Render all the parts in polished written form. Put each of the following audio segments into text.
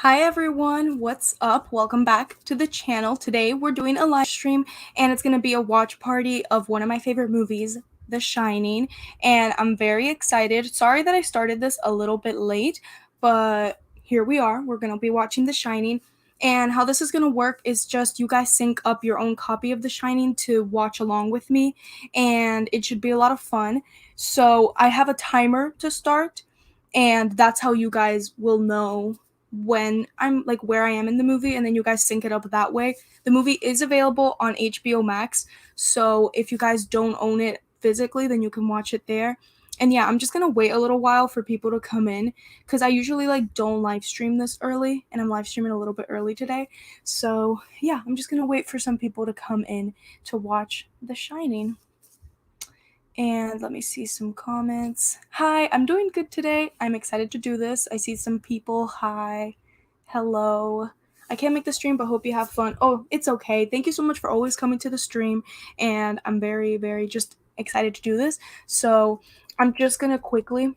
Hi everyone, what's up? Welcome back to the channel. Today we're doing a live stream and it's going to be a watch party of one of my favorite movies, The Shining, and I'm very excited. Sorry that I started this a little bit late, but here we are. We're going to be watching The Shining. And how this is going to work is just you guys sync up your own copy of The Shining to watch along with me, and it should be a lot of fun. So I have a timer to start, and that's how you guys will know when I'm like where I am in the movie, and then you guys sync it up that way. The movie is available on HBO Max, so if you guys don't own it physically, then you can watch it there. And yeah, I'm just gonna wait a little while for people to come in because I usually like don't live stream this early, and I'm live streaming a little bit early today. So yeah, I'm just gonna wait for some people to come in to watch The Shining. And let me see some comments. Hi, I'm doing good today. I'm excited to do this. I see some people. Hi. Hello. I can't make the stream, but hope you have fun. Oh, it's okay. Thank you so much for always coming to the stream. And I'm very, very just excited to do this. So I'm just going to quickly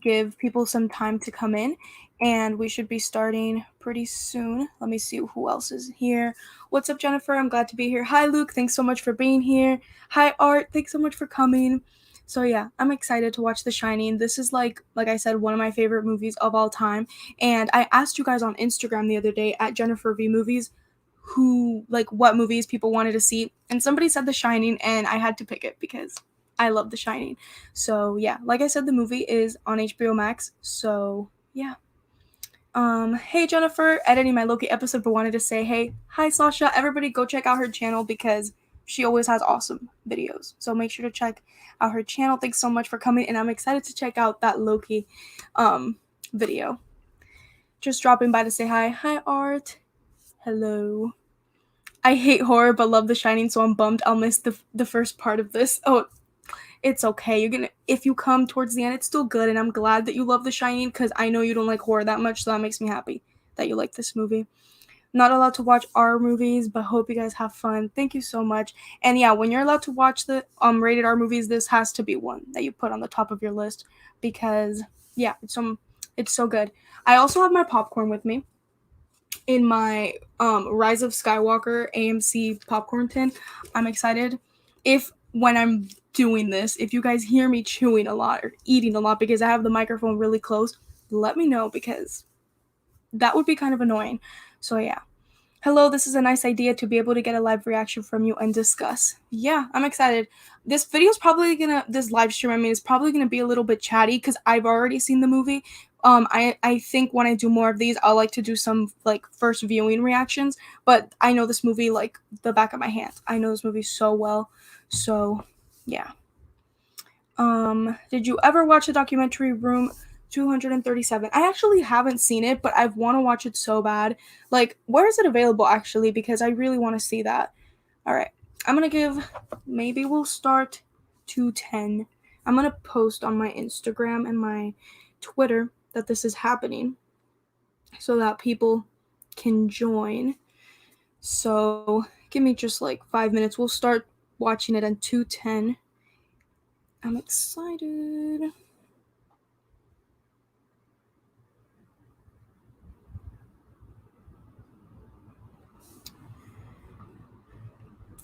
give people some time to come in, and we should be starting pretty soon. Let me see who else is here. What's up, Jennifer? I'm glad to be here. Hi, Luke. Thanks so much for being here. Hi, Art. Thanks so much for coming. So yeah, I'm excited to watch The Shining. This is like I said, one of my favorite movies of all time. And I asked you guys on Instagram the other day at Jennifer V Movies who like what movies people wanted to see, and somebody said The Shining, and I had to pick it because I love The Shining. So yeah, like I said, the movie is on HBO Max. So yeah. Hey Jennifer, editing my Loki episode, but wanted to say hey. Hi Sasha, everybody go check out her channel because she always has awesome videos. So make sure to check out her channel. Thanks so much for coming, and I'm excited to check out that Loki video. Just dropping by to say hi. Hi Art. Hello. I hate horror but love The Shining, so I'm bummed I'll miss the first part of this. Oh, it's okay. You're gonna if you come towards the end, it's still good, and I'm glad that you love The Shining because I know you don't like horror that much, so that makes me happy that you like this movie. Not allowed to watch R movies, but hope you guys have fun. Thank you so much. And yeah, when you're allowed to watch the rated R movies, this has to be one that you put on the top of your list because yeah, it's so good. I also have my popcorn with me in my Rise of Skywalker AMC popcorn tin. I'm excited. If when I'm doing this, if you guys hear me chewing a lot or eating a lot because I have the microphone really close, let me know because that would be kind of annoying. So yeah. Hello, this is a nice idea to be able to get a live reaction from you and discuss. Yeah, I'm excited. This live stream, I mean, is probably gonna be a little bit chatty because I've already seen the movie. I think when I do more of these, I'll like to do some like first viewing reactions. But I know this movie like the back of my hand. I know this movie so well. So, yeah. Did you ever watch the documentary Room 237? I actually haven't seen it, but I want to watch it so bad. Like, where is it available actually? Because I really want to see that. All right. I'm going to maybe we'll start 210. I'm going to post on my Instagram and my Twitter that this is happening so that people can join. So, give me just like 5 minutes. We'll start watching it at 210. I'm excited.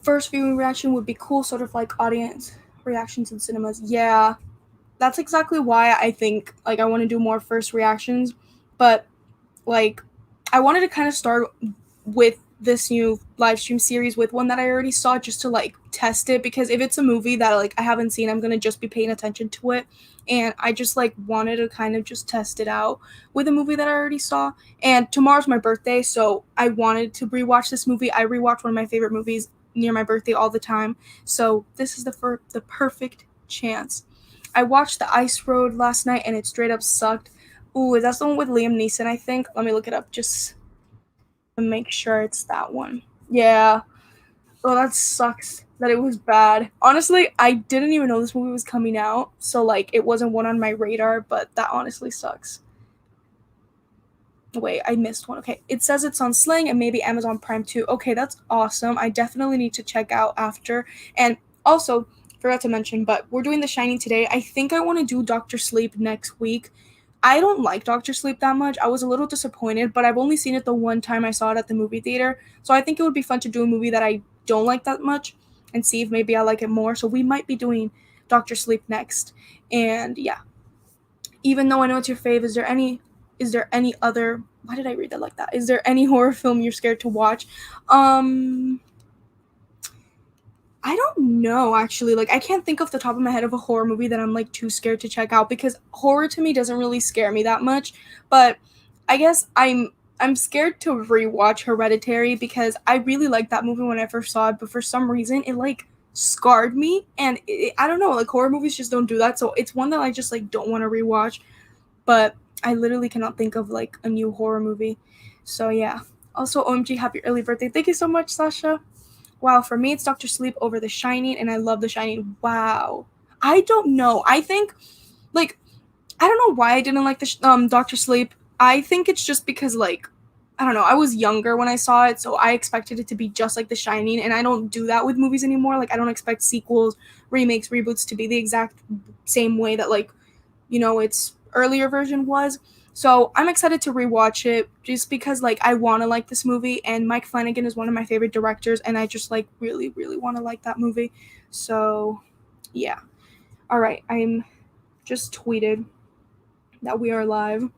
First viewing reaction would be cool, sort of like audience reactions in cinemas. Yeah, that's exactly why I think like I want to do more first reactions, but like I wanted to kind of start with this new live stream series with one that I already saw just to like test it, because if it's a movie that like I haven't seen, I'm gonna just be paying attention to it, and I just like wanted to kind of just test it out with a movie that I already saw. And tomorrow's my birthday, so I wanted to rewatch this movie. I rewatch one of my favorite movies near my birthday all the time, so this is the perfect chance. I watched The Ice Road last night and it straight up sucked. Ooh, is that the one with Liam Neeson, I think? Let me look it up just to make sure it's that one. Yeah. Oh, that sucks that it was bad. Honestly, I didn't even know this movie was coming out, so like it wasn't one on my radar, but that honestly sucks. Wait, I missed one. Okay, it says it's on Sling and maybe Amazon Prime too. Okay, that's awesome. I definitely need to check out after. And also, forgot to mention, but we're doing The Shining today. I think I want to do Doctor Sleep next week. I don't like Doctor Sleep that much. I was a little disappointed, but I've only seen it the one time I saw it at the movie theater. So I think it would be fun to do a movie that I don't like that much and see if maybe I like it more. So we might be doing Doctor Sleep next. And yeah, even though I know it's your fave, is there any other, why did I read that like that? Is there any horror film you're scared to watch? I don't know actually. Like I can't think off the top of my head of a horror movie that I'm like too scared to check out because horror to me doesn't really scare me that much. But I guess I'm scared to rewatch Hereditary because I really liked that movie when I first saw it, but for some reason it like scarred me and I don't know, like horror movies just don't do that. So it's one that I just like don't want to rewatch, but I literally cannot think of like a new horror movie. So yeah. Also, OMG, happy early birthday. Thank you so much, Sasha. Wow, for me, it's Doctor Sleep over The Shining, and I love The Shining. Wow. I don't know. I think, like, I don't know why I didn't like the Doctor Sleep. I think it's just because, like, I don't know. I was younger when I saw it, so I expected it to be just like The Shining, and I don't do that with movies anymore. Like, I don't expect sequels, remakes, reboots to be the exact same way that, like, its earlier version was. So I'm excited to rewatch it just because like I want to like this movie and Mike Flanagan is one of my favorite directors and I just like really really want to like that movie. So yeah. All right, I'm just tweeted that we are live.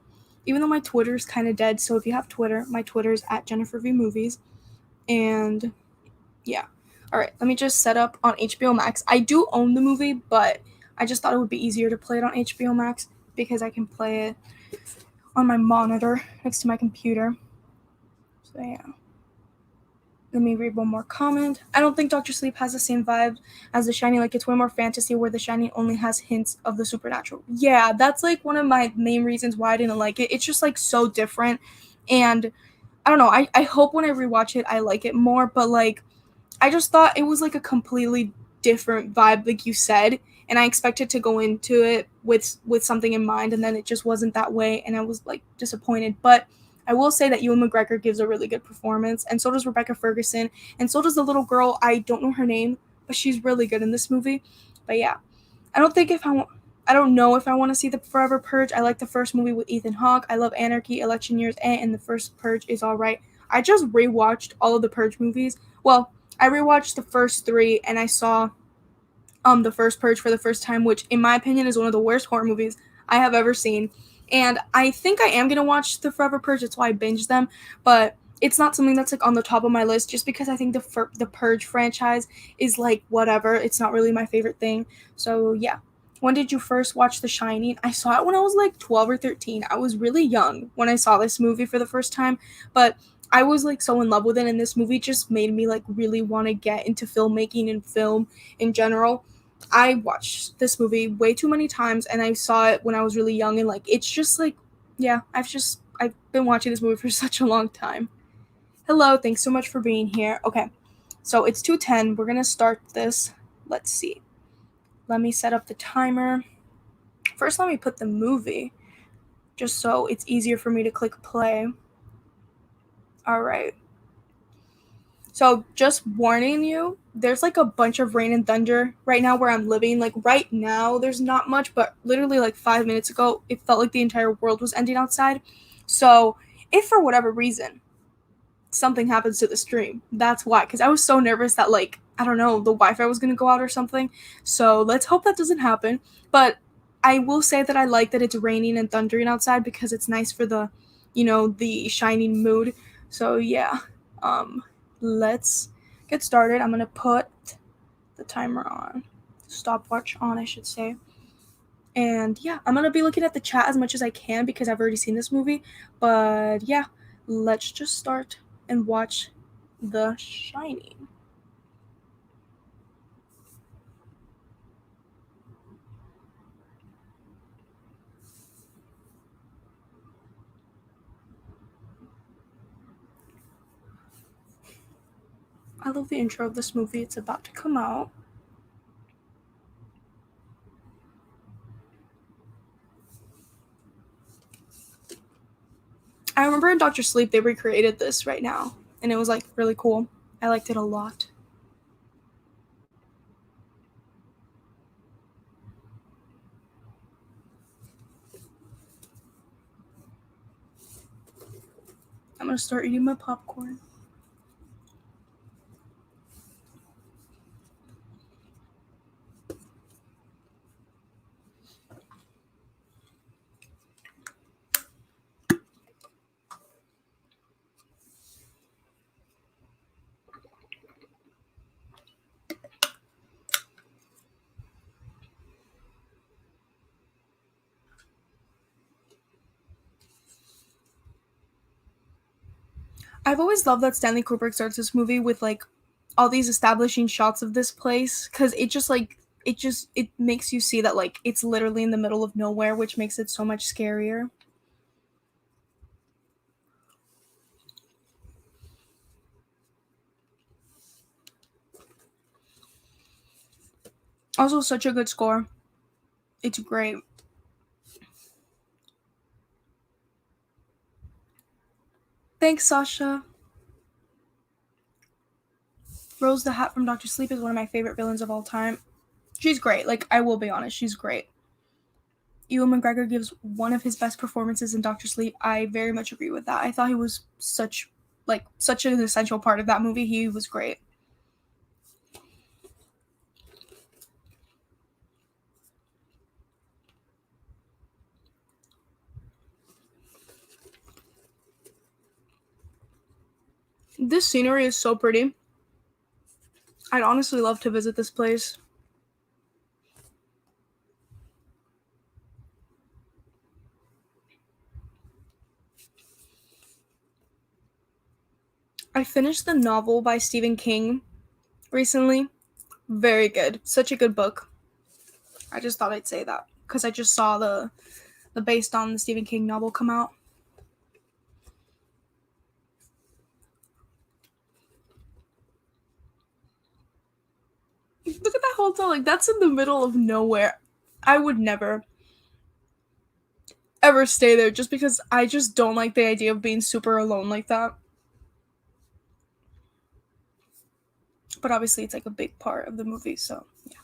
Even though my Twitter's kind of dead, so if you have Twitter, my Twitter's at Jennifer V Movies. And yeah. All right, let me just set up on HBO Max. I do own the movie, but I just thought it would be easier to play it on HBO Max because I can play it on my monitor next to my computer. So yeah. Let me read one more comment. I don't think Doctor Sleep has the same vibe as The Shining. Like, it's way more fantasy where The Shining only has hints of the supernatural. Yeah, that's, like, one of my main reasons why I didn't like it. It's just, like, so different. And, I don't know, I hope when I rewatch it, I like it more. But, like, I just thought it was, like, a completely different vibe, like you said. And I expected to go into it with something in mind. And then it just wasn't that way. And I was, like, disappointed. But I will say that Ewan McGregor gives a really good performance, and so does Rebecca Ferguson, and so does the little girl. I don't know her name, but she's really good in this movie. But yeah, I don't think if I don't know if I want to see the Forever Purge. I like the first movie with Ethan Hawke. I love Anarchy, Election Years, and the first Purge is all right. I just rewatched all of the Purge movies. Well, I rewatched the first three, and I saw the first Purge for the first time, which in my opinion is one of the worst horror movies I have ever seen. And I think I am gonna watch the Forever Purge. That's why I binged them, but it's not something that's like on the top of my list just because I think the Purge franchise is like whatever. It's not really my favorite thing. So yeah. When did you first watch The Shining? I saw it when I was like 12 or 13. I was really young when I saw this movie for the first time, but I was like so in love with it, and this movie just made me like really want to get into filmmaking and film in general. I watched this movie way too many times and I saw it when I was really young and like it's just like yeah, I've been watching this movie for such a long time. Hello, thanks so much for being here. Okay. So it's 2:10. We're going to start this. Let's see. Let me set up the timer. First, let me put the movie just so it's easier for me to click play. All right. So just warning you, there's like a bunch of rain and thunder right now where I'm living. Like right now, there's not much, but literally like 5 minutes ago, it felt like the entire world was ending outside. So if for whatever reason something happens to the stream, that's why. Because I was so nervous that like, I don't know, the Wi-Fi was going to go out or something. So let's hope that doesn't happen. But I will say that I like that it's raining and thundering outside because it's nice for the, the shining mood. So yeah. Let's get started. I'm going to put the timer on, stopwatch on, I should say. And yeah, I'm going to be looking at the chat as much as I can because I've already seen this movie. But yeah, let's just start and watch The Shining. I love the intro of this movie. It's about to come out. I remember in Doctor Sleep they recreated this right now, and it was like really cool. I liked it a lot. I'm gonna start eating my popcorn. I've always loved that Stanley Kubrick starts this movie with like all these establishing shots of this place because it makes you see that like it's literally in the middle of nowhere, which makes it so much scarier. Also, such a good score. It's great. Thanks, Sasha. Rose the Hat from Doctor Sleep is one of my favorite villains of all time. She's great. Like, I will be honest, she's great. Ewan McGregor gives one of his best performances in Doctor Sleep. I very much agree with that. I thought he was such an essential part of that movie. He was great. This scenery is so pretty. I'd honestly love to visit this place. I finished the novel by Stephen King recently. Very good. Such a good book. I just thought I'd say that because I just saw the based on the Stephen King novel come out. Look at that hotel. Like, that's in the middle of nowhere. I would never ever stay there just because I just don't like the idea of being super alone like that. But obviously, it's like a big part of the movie, so yeah.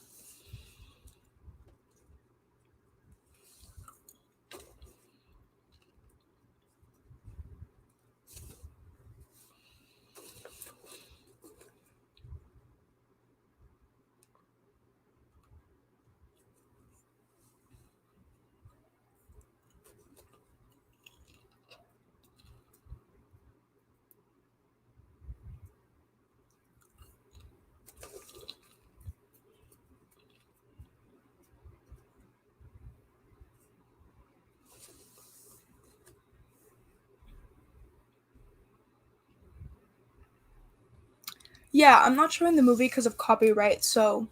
Yeah, I'm not showing the movie because of copyright, so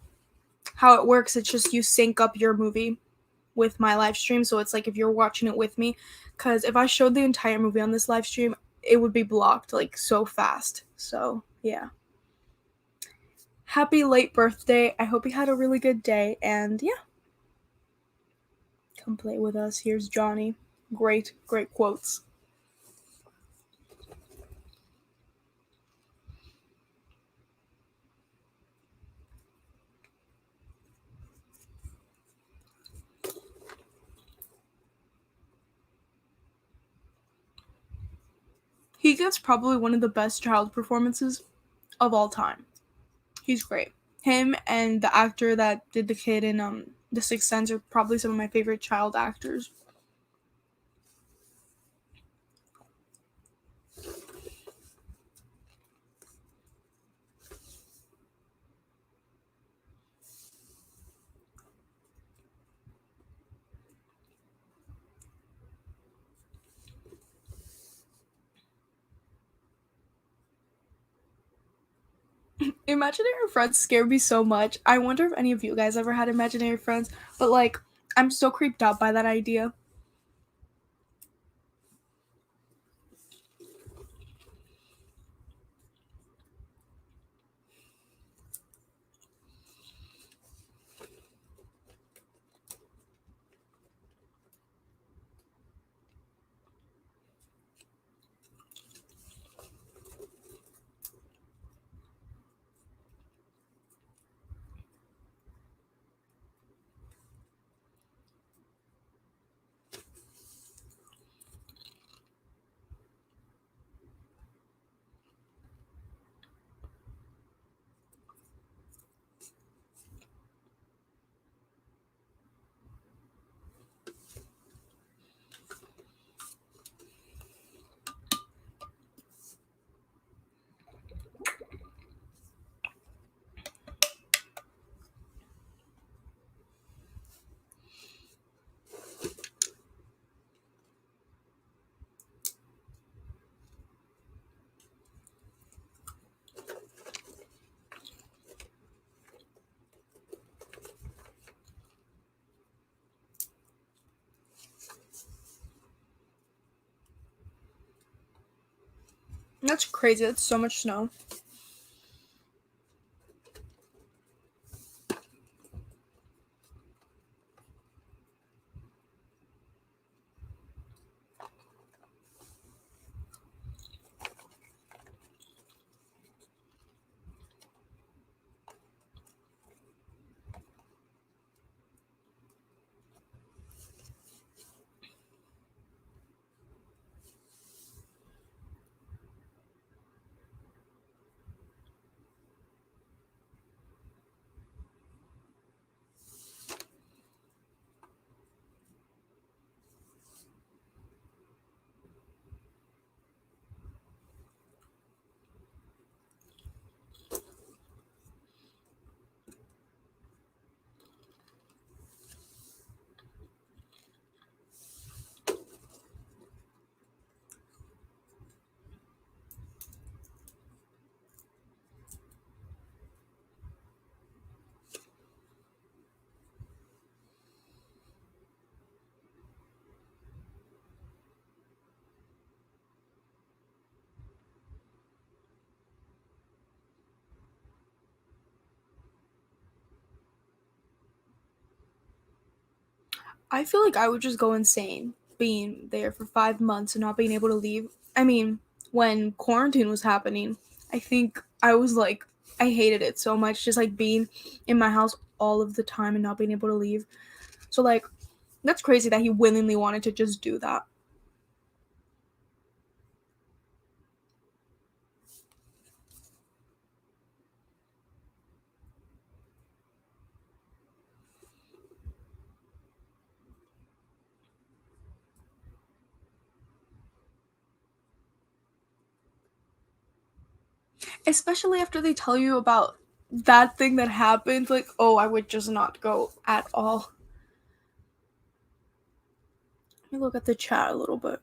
how it works, it's just you sync up your movie with my live stream, so it's like if you're watching it with me, because if I showed the entire movie on this live stream, it would be blocked like so fast. So yeah. Happy late birthday. I hope you had a really good day, and yeah, come play with us. Here's Johnny. Great quotes. He gets probably one of the best child performances of all time. He's great. Him and the actor that did the kid in The Sixth Sense are probably some of my favorite child actors. Imaginary friends scare me so much. I wonder if any of you guys ever had imaginary friends, but like, I'm so creeped out by that idea. That's crazy. That's so much snow. I feel like I would just go insane being there for 5 months and not being able to leave. I mean, when quarantine was happening, I think I was like, I hated it so much, just like being in my house all of the time and not being able to leave. So, like, that's crazy that he willingly wanted to just do that. Especially after they tell you about that thing that happened, like, oh, I would just not go at all. Let me look at the chat a little bit.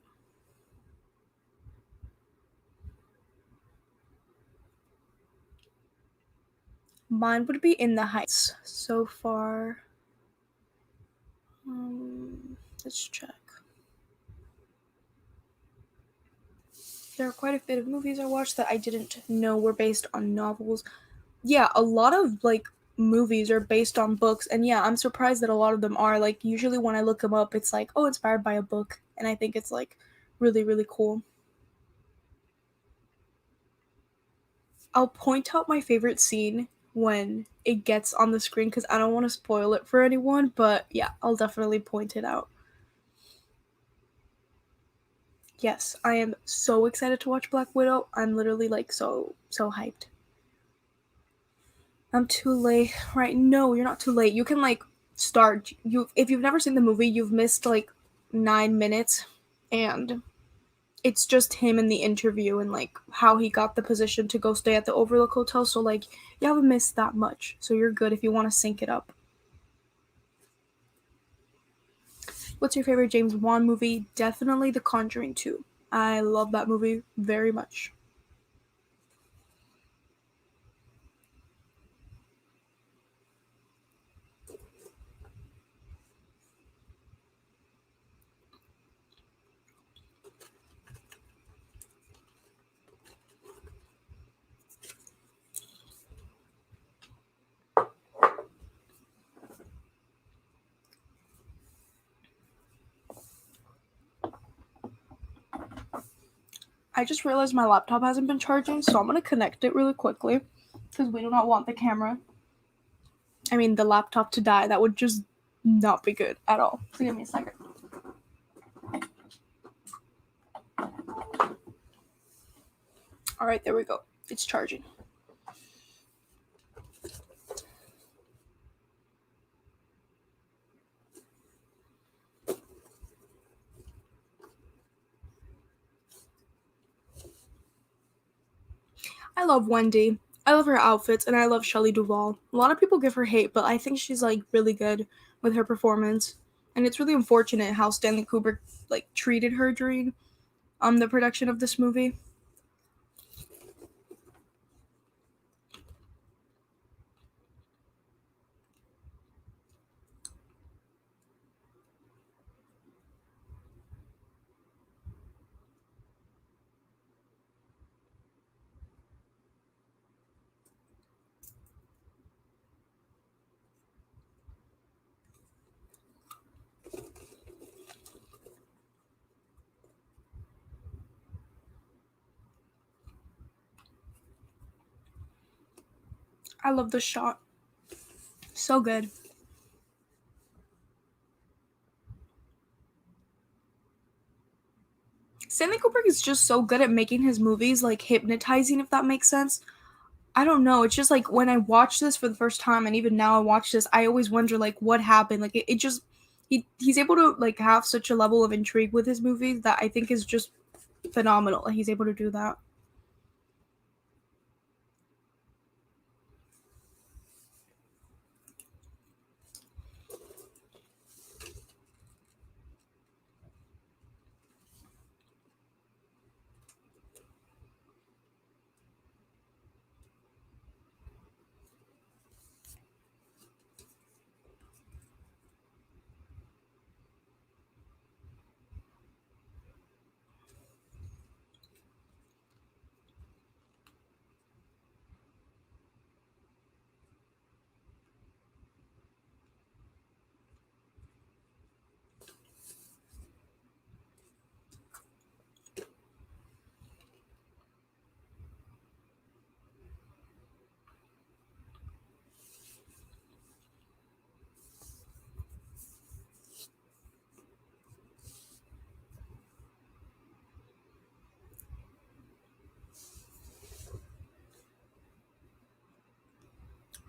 Mine would be In the Heights so far. Let's check. There are quite a bit of movies I watched that I didn't know were based on novels. Yeah, a lot of like movies are based on books, and yeah, I'm surprised that a lot of them are. Like, usually when I look them up, it's like, oh, inspired by a book, and I think it's like really, really cool. I'll point out my favorite scene when it gets on the screen because I don't want to spoil it for anyone, but yeah, I'll definitely point it out. Yes, I am so excited to watch Black Widow. I'm literally like so hyped. I'm too late. Right? No, you're not too late. You can like start. You if you've never seen the movie, you've missed like 9 minutes, and it's just him in the interview and like how he got the position to go stay at the Overlook Hotel. So like you haven't missed that much. So you're good if you want to sync it up. What's your favorite James Wan movie? Definitely The Conjuring 2. I love that movie very much. I just realized my laptop hasn't been charging, so I'm gonna connect it really quickly because we do not want the camera. I mean, the laptop to die. That would just not be good at all. So give me a second. All right, there we go. It's charging. I love Wendy. I love her outfits, and I love Shelley Duvall. A lot of people give her hate, but I think she's like really good with her performance. And it's really unfortunate how Stanley Kubrick like treated her during the production of this movie. I love the shot. So good. Stanley Kubrick is just so good at making his movies like hypnotizing, if that makes sense. I don't know. It's just like when I watch this for the first time, and even now I watch this, I always wonder like what happened. Like it just he's able to like have such a level of intrigue with his movies that I think is just phenomenal. He's able to do that.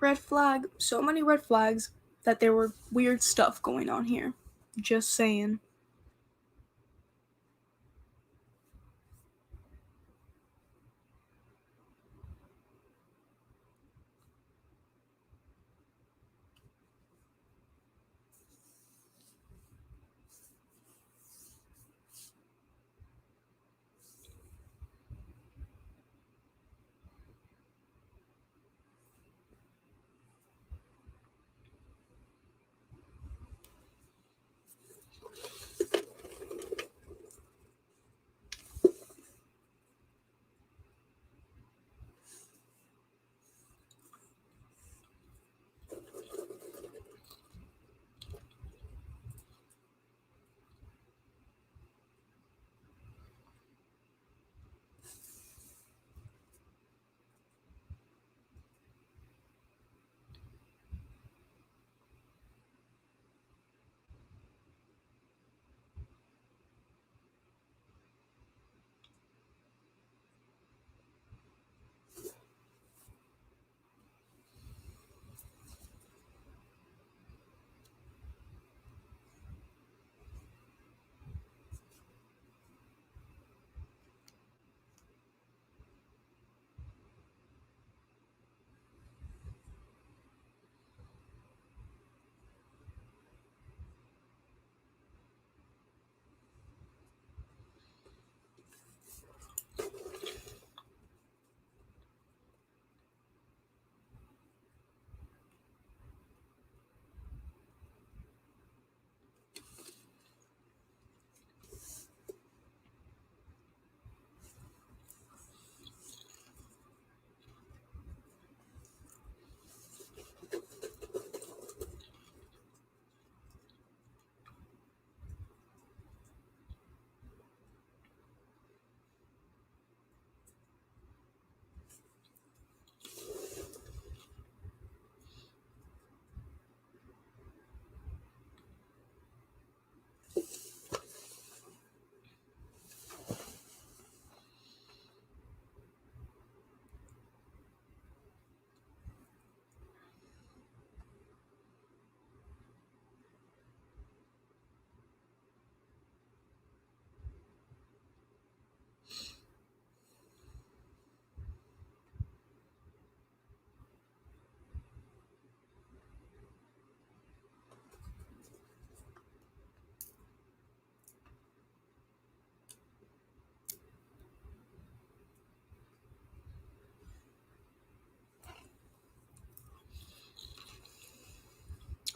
Red flag. So many red flags that there were weird stuff going on here. Just saying.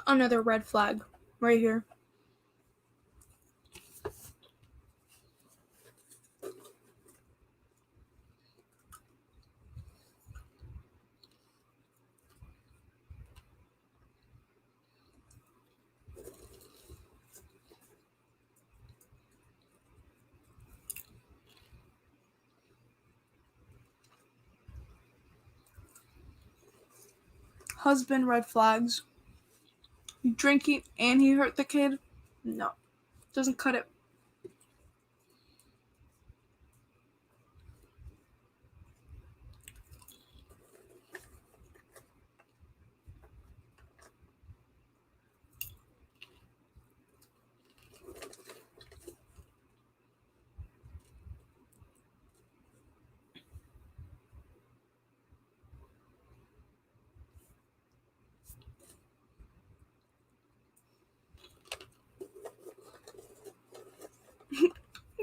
Another red flag right here. Husband, red flags. Drinking and he hurt the kid. No, doesn't cut it.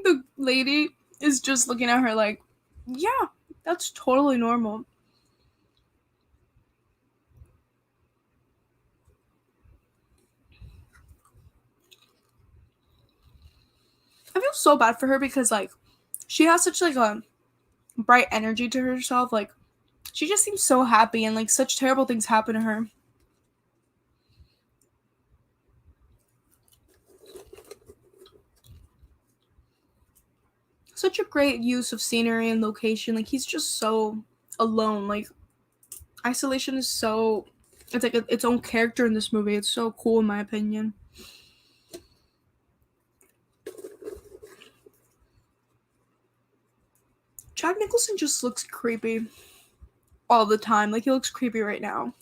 The lady is just looking at her like, yeah, that's totally normal. I feel so bad for her because like she has such like a bright energy to herself. Like she just seems so happy and like such terrible things happen to her. Such a great use of scenery and location. Like he's just so alone. Like isolation is so it's like its own character in this movie. It's so cool in my opinion. Jack Nicholson just looks creepy all the time. Like he looks creepy right now.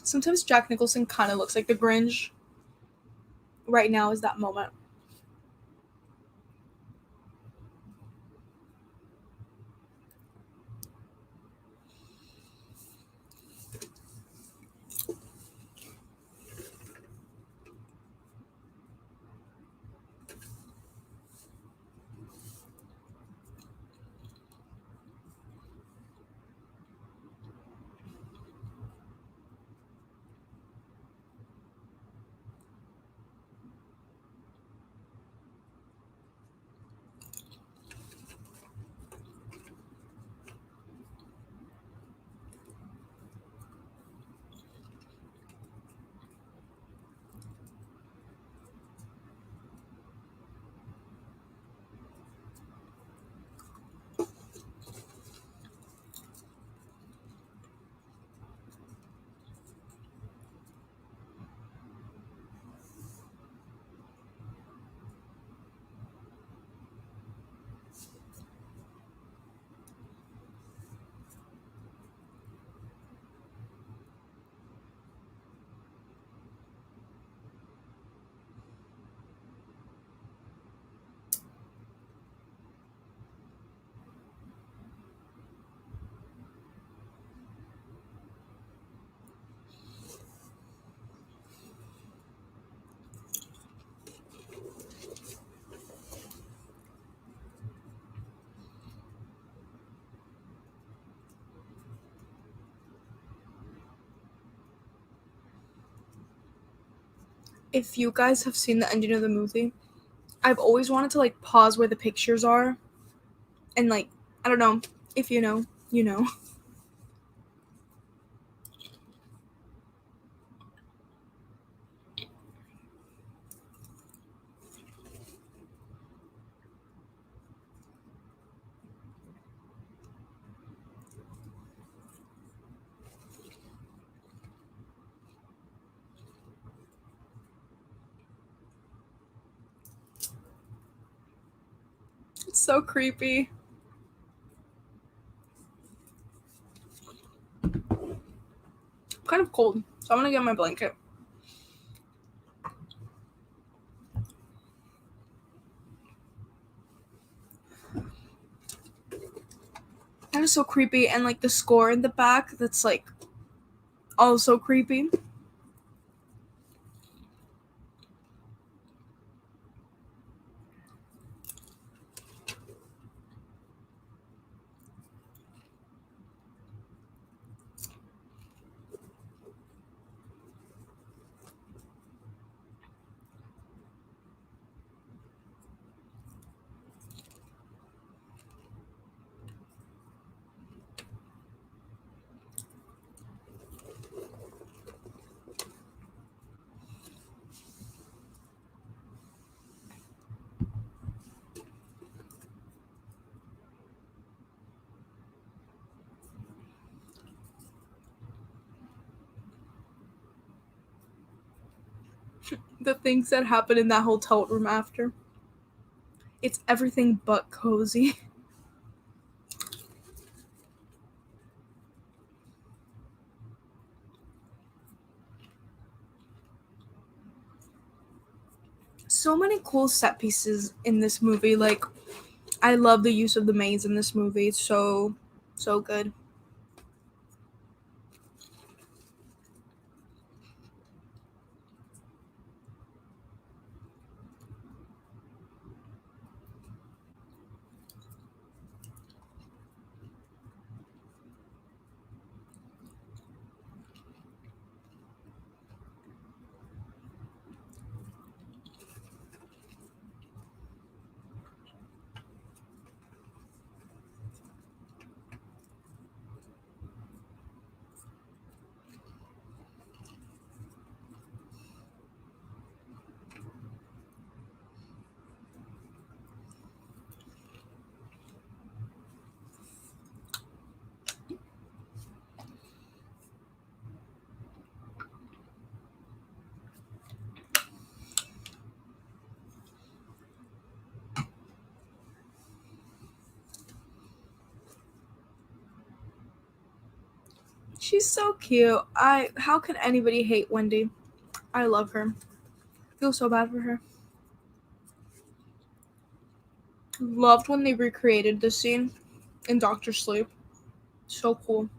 Sometimes Jack Nicholson kind of looks like the Grinch. Right now is that moment. If you guys have seen the ending of the movie, I've always wanted to like pause where the pictures are and like I don't know if you know, you know. It's so creepy. I'm kind of cold, so I'm gonna get my blanket. That is so creepy, and like the score in the back, that's like also creepy. The things that happen in that hotel room after. It's everything but cozy. So many cool set pieces in this movie. Like, I love the use of the maze in this movie. It's so good. She's so cute. How can anybody hate Wendy? I love her. I feel so bad for her. Loved when they recreated this scene in Doctor Sleep. So cool.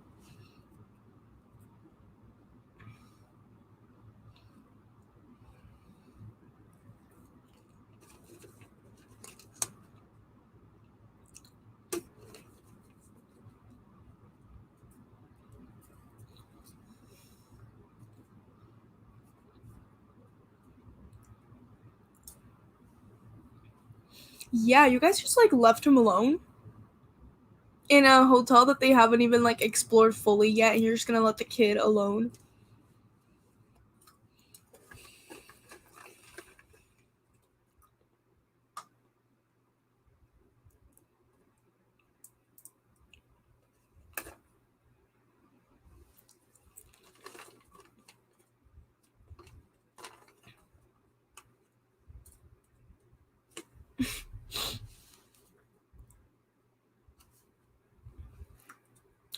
Yeah, you guys just like left him alone in a hotel that they haven't even like explored fully yet, and you're just gonna let the kid alone.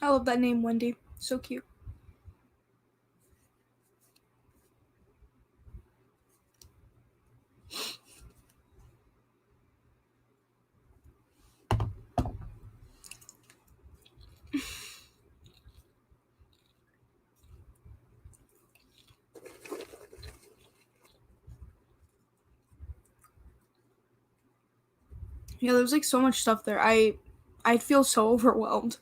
I love that name, Wendy. So cute. Yeah, there's like so much stuff there. I'd feel so overwhelmed.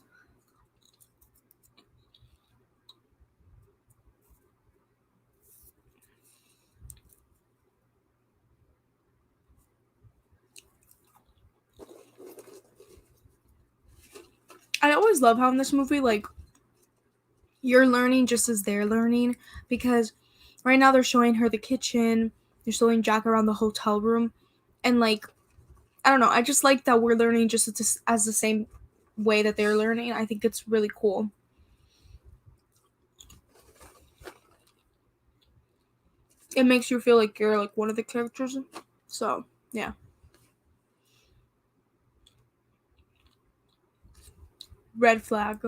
I always love how in this movie, like, you're learning just as they're learning, because right now they're showing her the kitchen, they're showing Jack around the hotel room, and like, I don't know, I just like that we're learning just as the same way that they're learning. I think it's really cool. It makes you feel like you're like one of the characters. So, yeah. Red flag.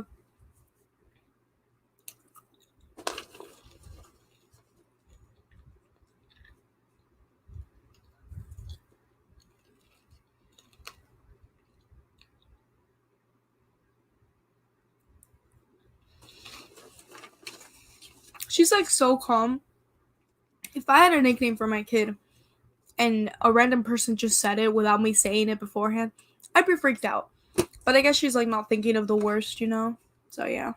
She's like so calm. If I had a nickname for my kid and a random person just said it without me saying it beforehand, I'd be freaked out. But I guess she's like not thinking of the worst, you know? So yeah.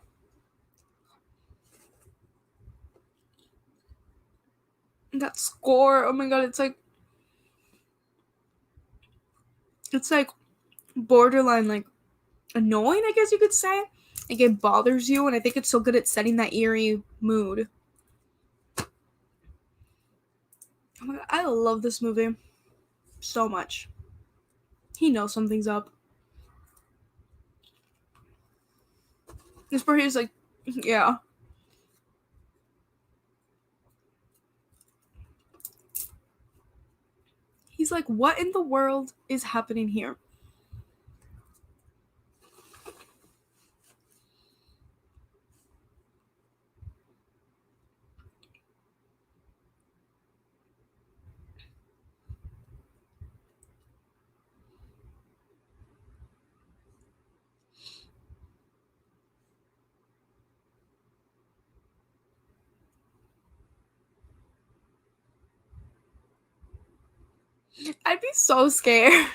That score, oh my god, it's like borderline like annoying, I guess you could say. Like it bothers you, and I think it's so good at setting that eerie mood. Oh my god, I love this movie so much. He knows something's up. This part he's like, yeah. He's like, what in the world is happening here? I'd be so scared.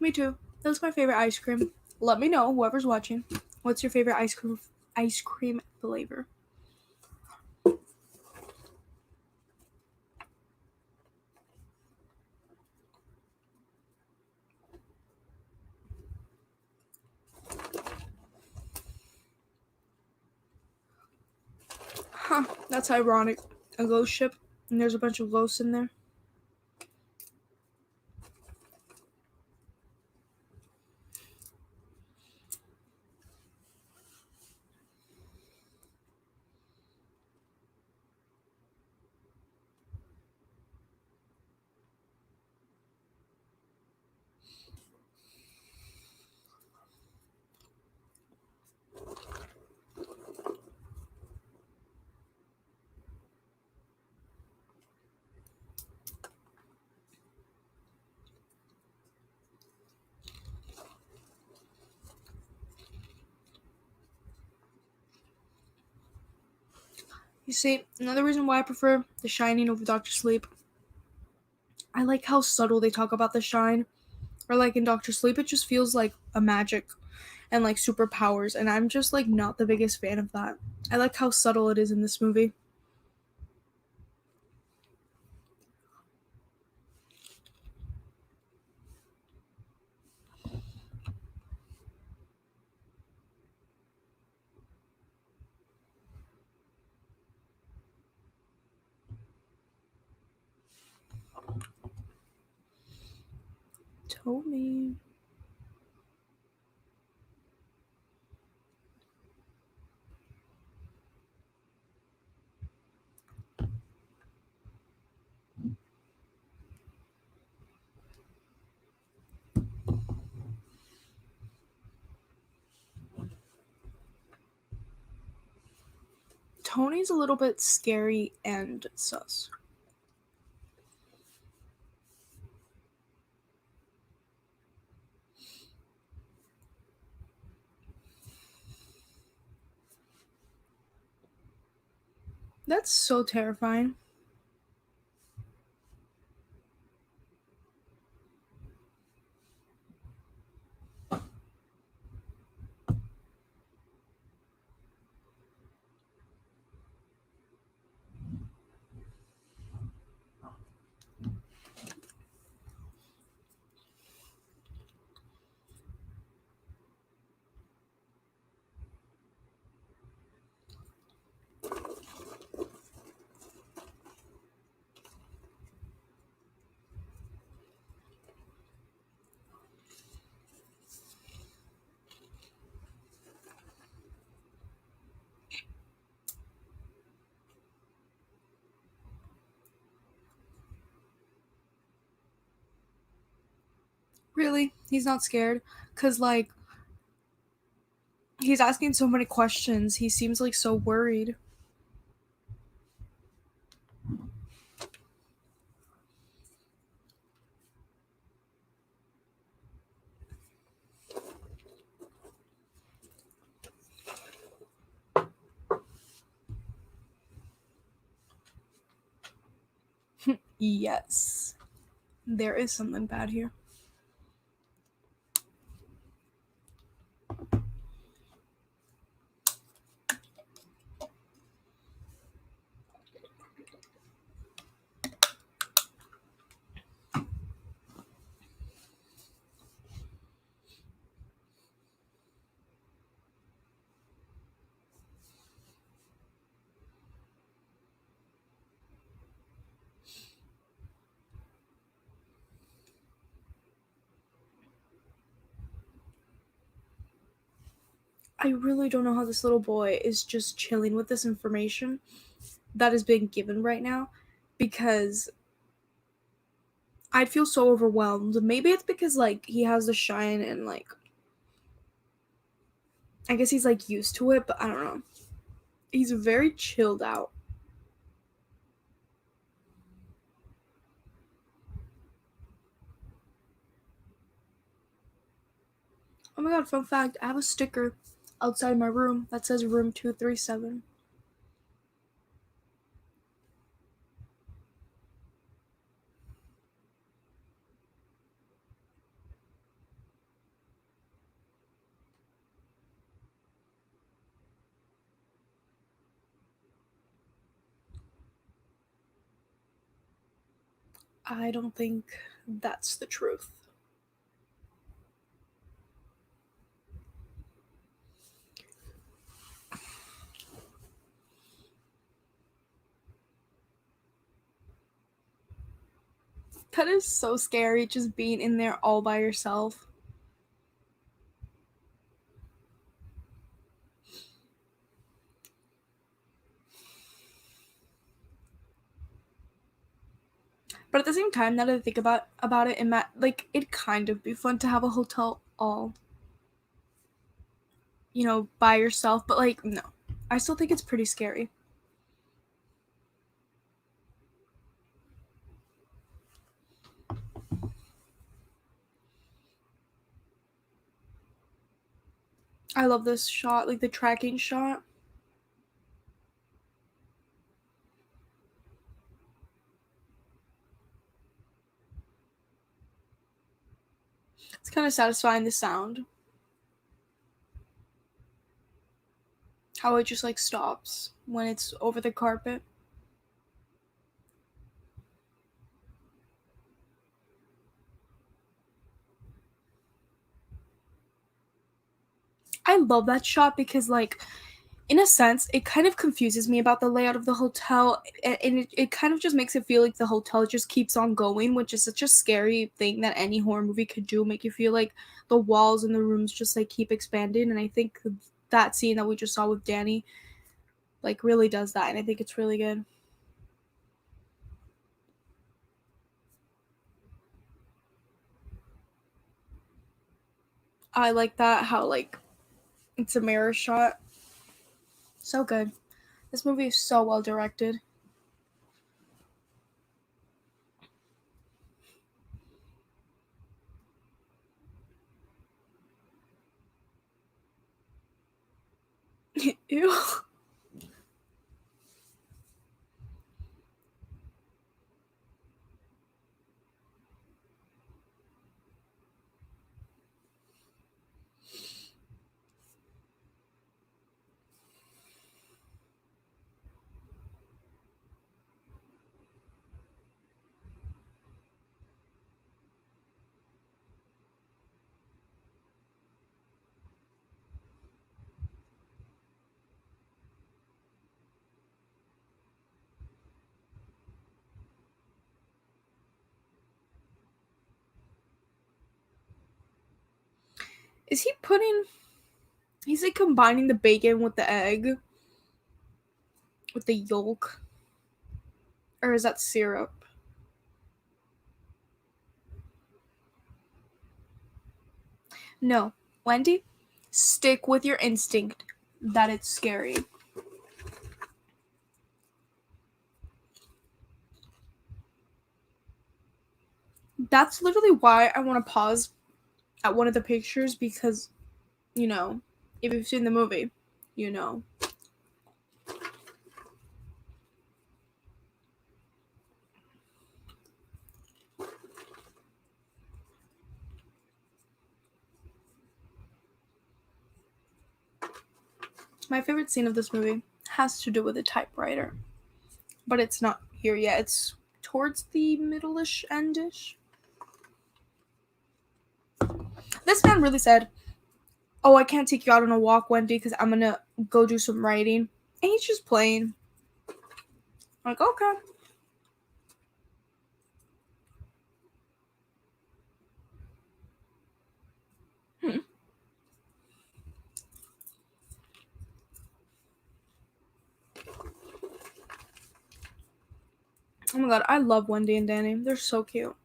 Me too. That's my favorite ice cream. Let me know, whoever's watching. What's your favorite ice cream flavor? Huh, that's ironic. A ghost ship, and there's a bunch of ghosts in there. You see, another reason why I prefer The Shining over Doctor Sleep, I like how subtle they talk about the shine. Or like in Doctor Sleep, it just feels like a magic and like superpowers, and I'm just like not the biggest fan of that. I like how subtle it is in this movie. Tony. Tony's a little bit scary and sus. That's so terrifying. Really? He's not scared? Because, like, he's asking so many questions. He seems, like, so worried. Yes. There is something bad here. I really don't know how this little boy is just chilling with this information that is being given right now, because I'd feel so overwhelmed. Maybe it's because, like, he has the shine and, like, I guess he's, like, used to it, but I don't know. He's very chilled out. Oh my god, fun fact, I have a sticker outside my room that says room 237. I don't think that's the truth. That is so scary, just being in there all by yourself. But at the same time, now that I think about it, like, it'd kind of be fun to have a hotel all, by yourself. But, like, no, I still think it's pretty scary. I love this shot, like the tracking shot. It's kind of satisfying, the sound. How it just, like, stops when it's over the carpet. I love that shot because, like, in a sense, it kind of confuses me about the layout of the hotel, and it kind of just makes it feel like the hotel just keeps on going, which is such a scary thing that any horror movie could do, make you feel like the walls in the rooms just, like, keep expanding. And I think that scene that we just saw with Danny, like, really does that, and I think it's really good. I like that, how, like, it's a mirror shot. So good. This movie is so well directed. Ew. Is he putting He's, like, combining the bacon with the egg, with the yolk, or is that syrup? No, Wendy, stick with your instinct that it's scary. That's literally why I want to pause at one of the pictures because, you know, if you've seen the movie, you know. My favorite scene of this movie has to do with a typewriter, but it's not here yet. It's towards the middle-ish, endish. This man really said, "Oh, I can't take you out on a walk, Wendy, because I'm gonna go do some writing," and he's just playing. I'm like, okay. Oh my god, I love Wendy and Danny. They're so cute.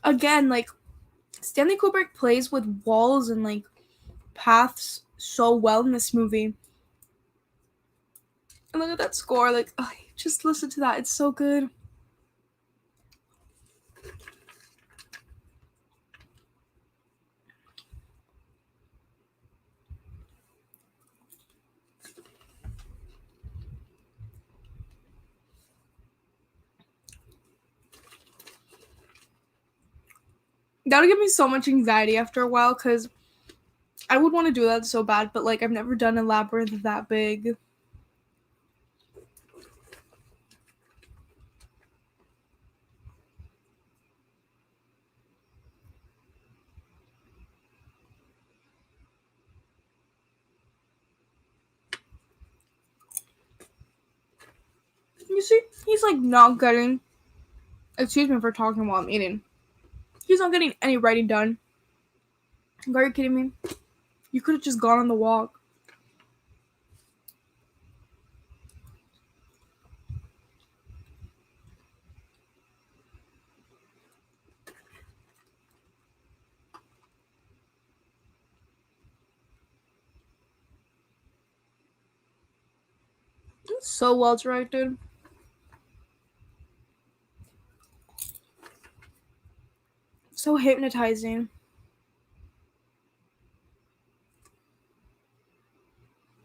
Again, like, Stanley Kubrick plays with walls and, like, paths so well in this movie. And look at that score. Like, oh, just listen to that. It's so good. That would give me so much anxiety after a while because I would want to do that so bad, but like I've never done a labyrinth that big. You see, he's like not getting. Excuse me for talking while I'm eating. He's not getting any writing done. Are you kidding me? You could have just gone on the walk. It's so well directed. So hypnotizing.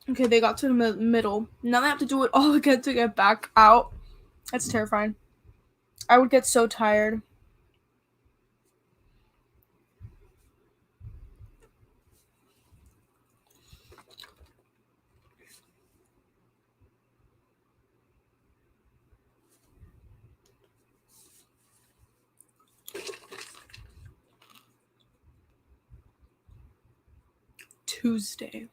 Okay, they got to the middle. Now they have to do it all again to get back out. That's terrifying. I would get so tired. Tuesday.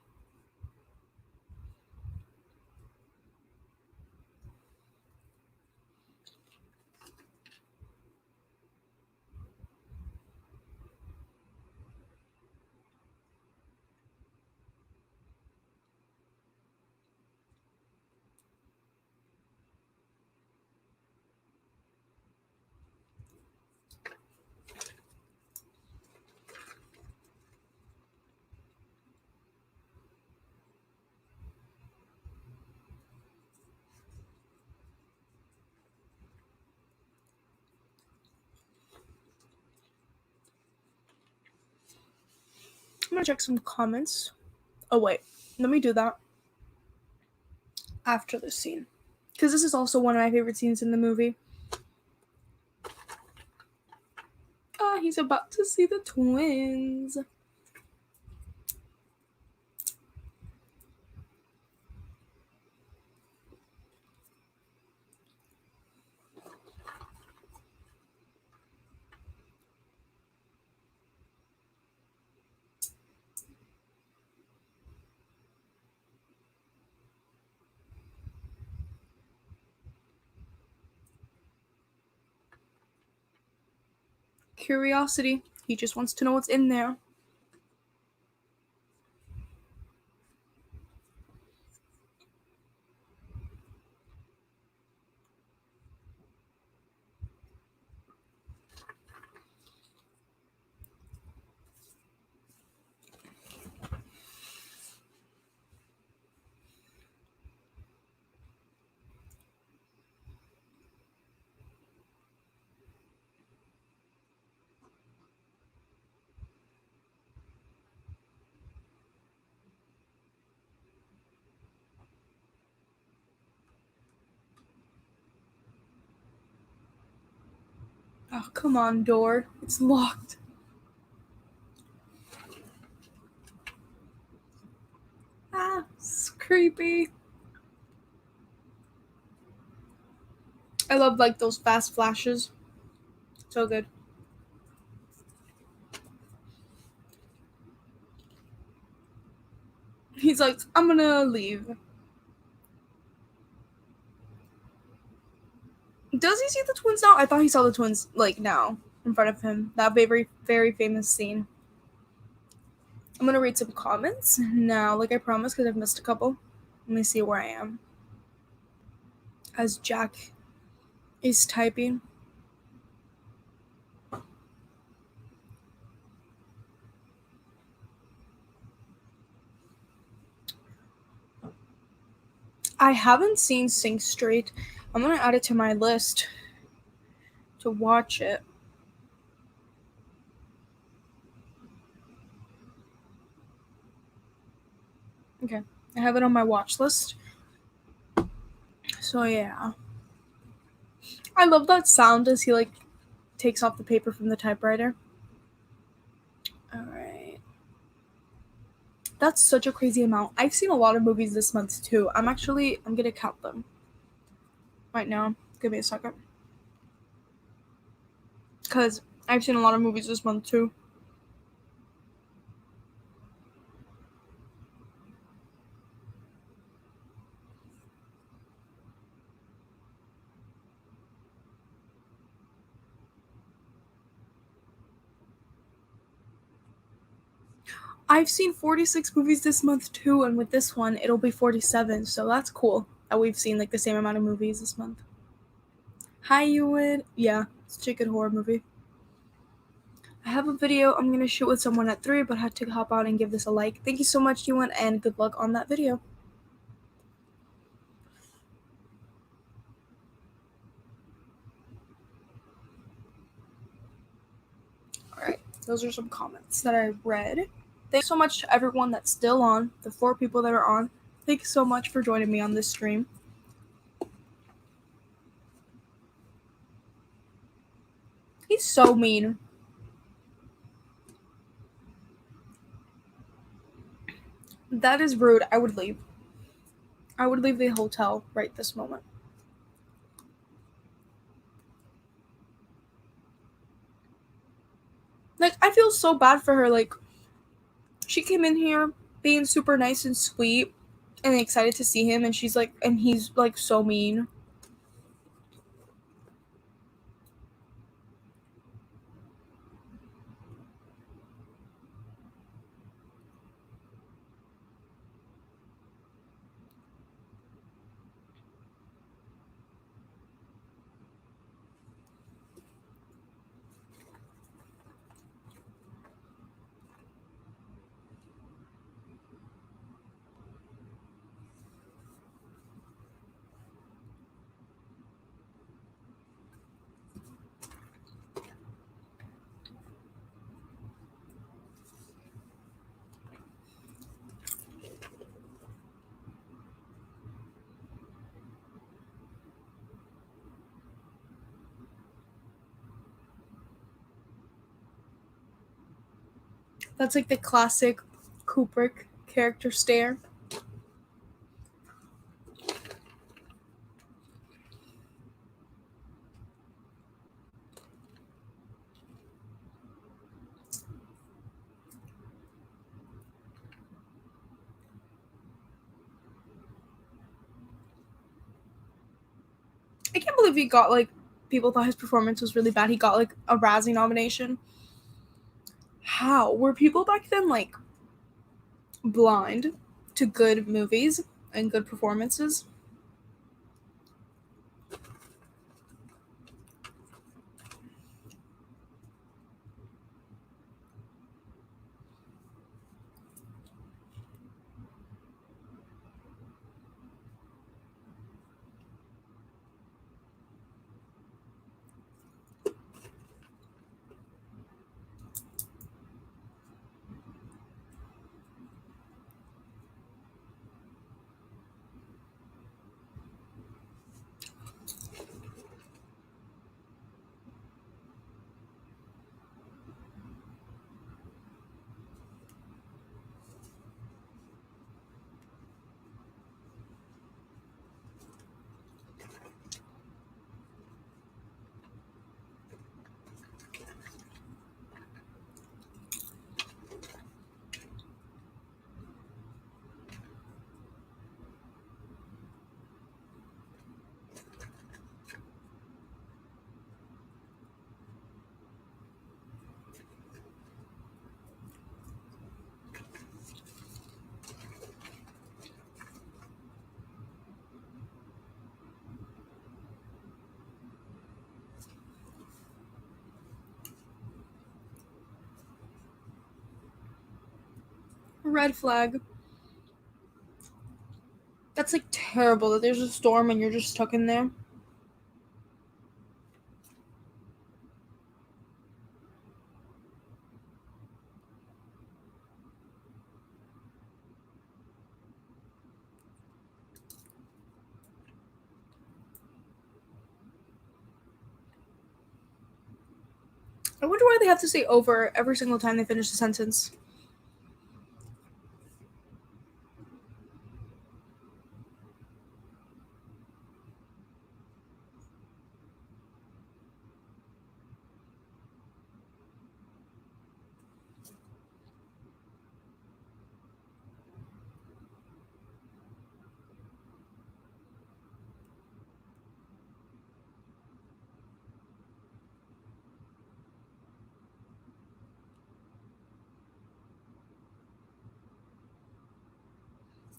I'm gonna check some comments. Oh wait, let me do that after this scene. Because this is also one of my favorite scenes in the movie. Ah, he's about to see the twins. Curiosity. He just wants to know what's in there. Oh, come on, door. It's locked. Ah, it's creepy. I love like those fast flashes. So good. He's like, I'm gonna leave. Does he see the twins now? I thought he saw the twins like now in front of him. That very, very famous scene. I'm gonna read some comments now, like I promised, because I've missed a couple. Let me see where I am. As Jack is typing. I haven't seen Sing Straight. I'm gonna add it to my list to watch it. Okay, I have it on my watch list. So yeah. I love that sound as he like takes off the paper from the typewriter. Alright. That's such a crazy amount. I've seen a lot of movies this month too. I'm gonna count them right now. Give me a second. Because I've seen a lot of movies this month too. I've seen 46 movies this month too, and with this one, it'll be 47, so that's cool that we've seen like the same amount of movies this month. Hi, Ewan. Yeah, it's a chicken horror movie. I have a video I'm gonna shoot with someone at 3, but I had to hop out and give this a like. Thank you so much, Ewan, and good luck on that video. Alright, those are some comments that I read. Thanks so much to everyone that's still on, the 4 people that are on. Thank you so much for joining me on this stream. He's so mean. That is rude. I would leave. I would leave the hotel right this moment. Like, I feel so bad for her. Like, she came in here being super nice and sweet and excited to see him, and she's like, and he's like so mean. That's like the classic Kubrick character stare. I can't believe he got like people thought his performance was really bad. He got like a Razzie nomination. How were people back then like blind to good movies and good performances? red flag. That's like terrible that there's a storm and you're just stuck in there. I wonder why they have to say over every single time they finish the sentence.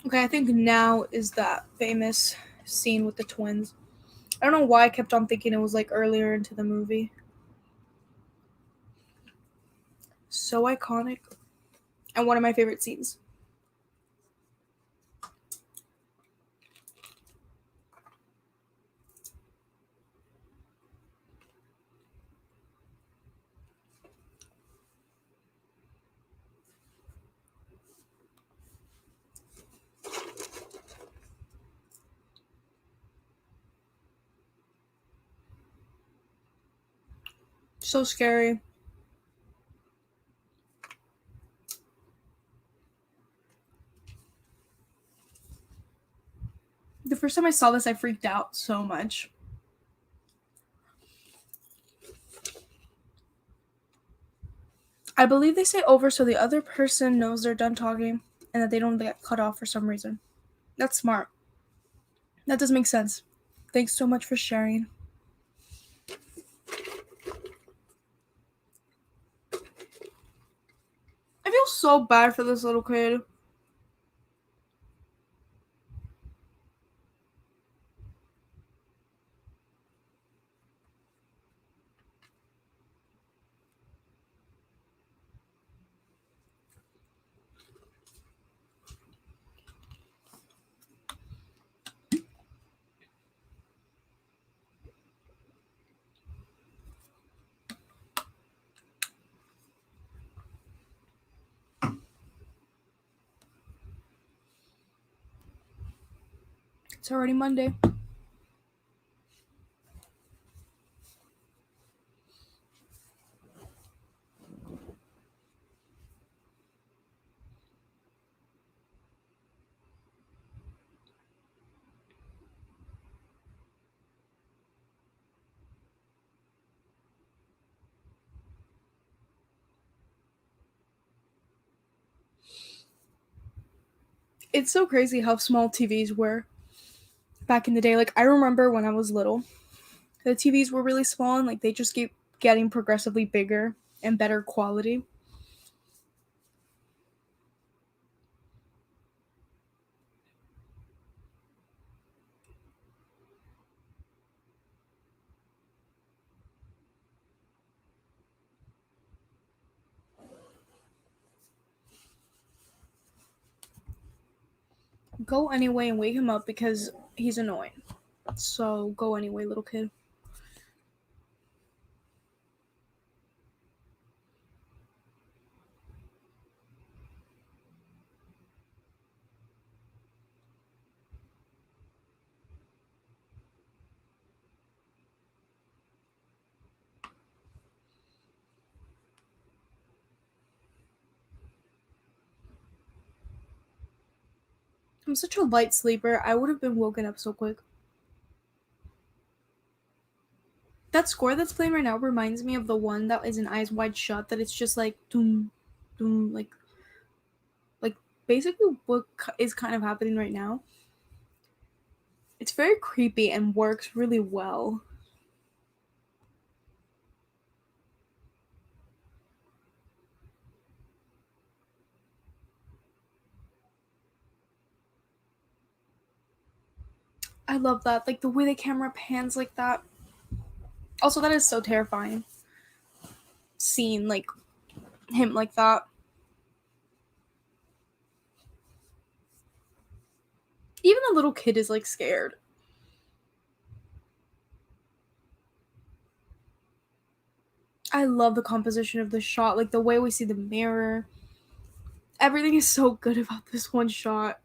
Okay, I think now is that famous scene with the twins. I don't know why I kept on thinking it was like earlier into the movie. So iconic. And one of my favorite scenes. So scary. The first time I saw this, I freaked out so much. I believe they say over so the other person knows they're done talking and that they don't get cut off for some reason. That's smart. That does make sense. Thanks so much for sharing. I feel so bad for this little kid. It's already Monday. It's so crazy how small TVs were back in the day. Like, I remember when I was little, the TVs were really small and like they just keep getting progressively bigger and better quality. Go anyway and wake him up because he's annoying. So go anyway, little kid. I'm such a light sleeper. I would have been woken up so quick. That score that's playing right now reminds me of the one that is in Eyes Wide Shut. That it's just like doom, doom, like basically what is kind of happening right now. It's very creepy and works really well. I love that. Like the way the camera pans like that. Also, that is so terrifying. Seeing like him like that. Even the little kid is like scared. I love the composition of the shot, like the way we see the mirror. Everything is so good about this one shot.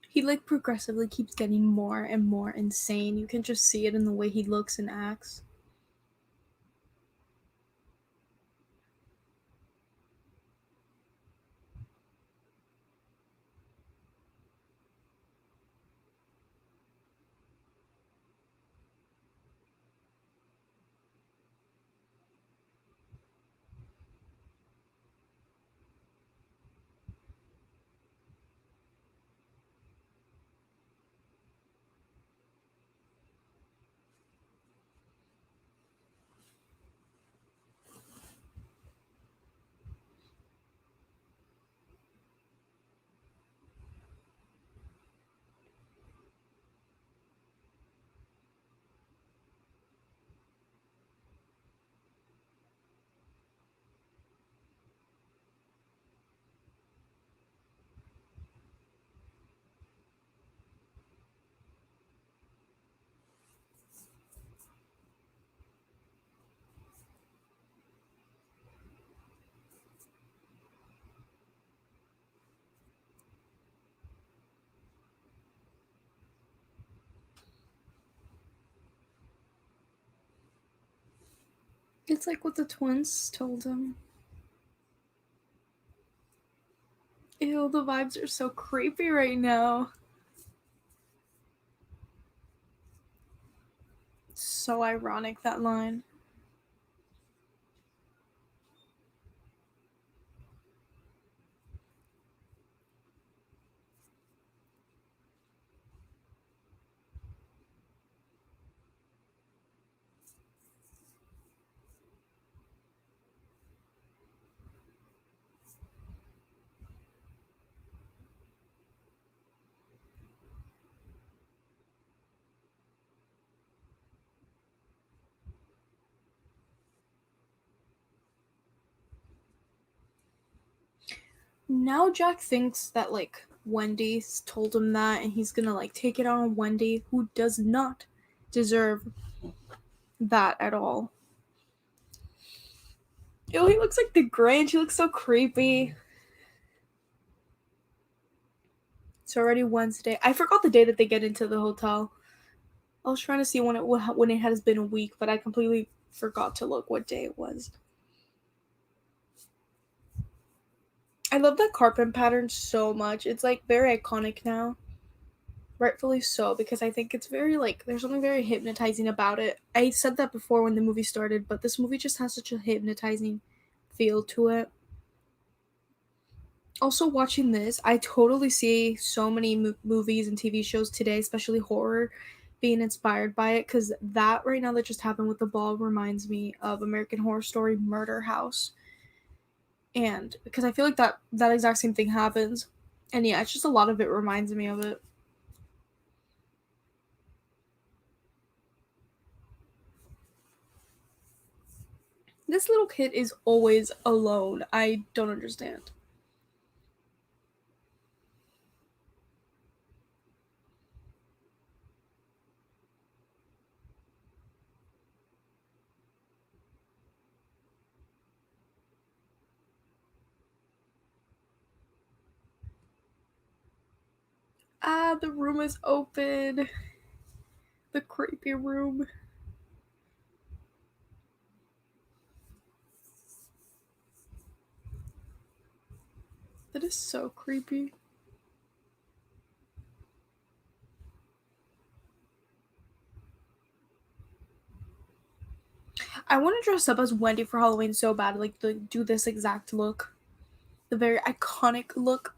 He like progressively keeps getting more and more insane. You can just see it in the way he looks and acts. It's like what the twins told him. Ew, the vibes are so creepy right now. So ironic, that line. Now Jack thinks that like Wendy told him that and he's gonna like take it out on Wendy, who does not deserve that at all. Ew, he looks like the Grinch. He looks so creepy. It's already Wednesday. I forgot the day that they get into the hotel. I was trying to see when it has been a week, but I completely forgot to look what day it was. I love that carpet pattern so much. It's like very iconic now. Rightfully so, because I think it's very like there's something very hypnotizing about it. I said that before when the movie started, but this movie just has such a hypnotizing feel to it. Also, watching this, I totally see so many movies and TV shows today, especially horror, being inspired by it. Because that right now that just happened with the ball reminds me of American Horror Story Murder House, and because I feel like that exact same thing happens, and yeah, it's just a lot of it reminds me of it. This little kid is always alone. I don't understand. Ah, the room is open. The creepy room. That is so creepy. I want to dress up as Wendy for Halloween so bad, like do this exact look, the very iconic look.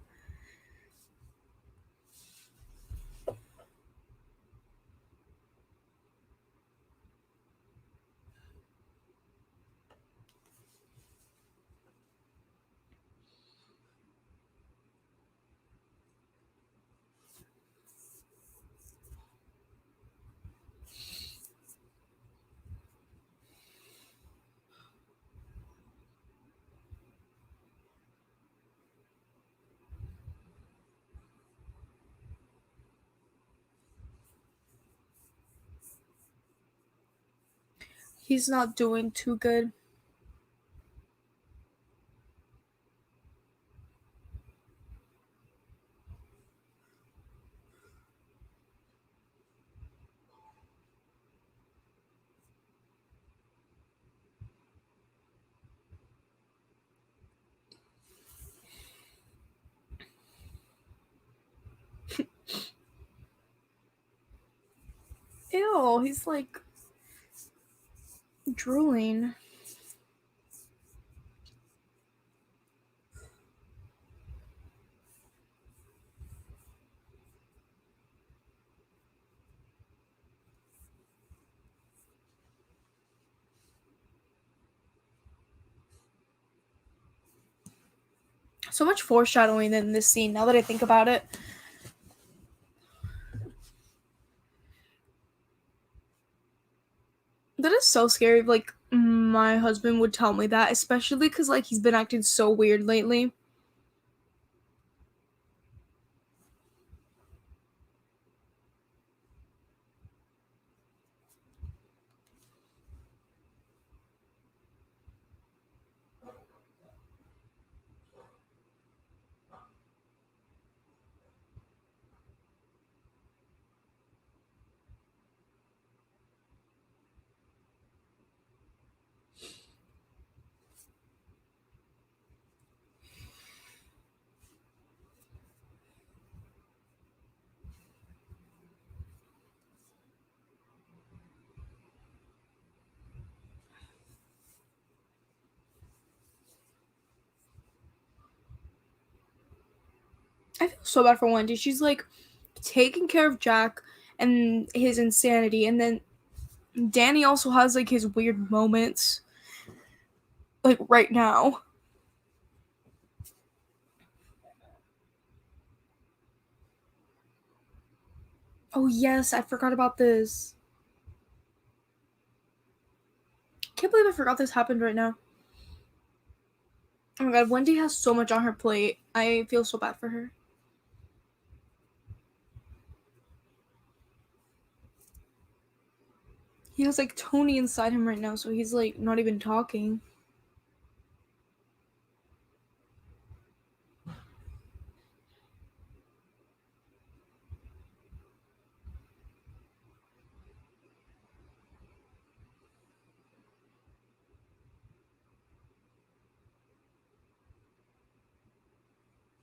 He's not doing too good. Ew, he's like drooling. So much foreshadowing in this scene now that I think about it. That is so scary. Like, my husband would tell me that, especially because, like, he's been acting so weird lately. I feel so bad for Wendy. She's, like, taking care of Jack and his insanity, and then Danny also has, like, his weird moments, like, right now. Oh, yes, I forgot about this. Can't believe I forgot this happened right now. Oh my god, Wendy has so much on her plate. I feel so bad for her. He has, like, Tony inside him right now, so he's, like, not even talking.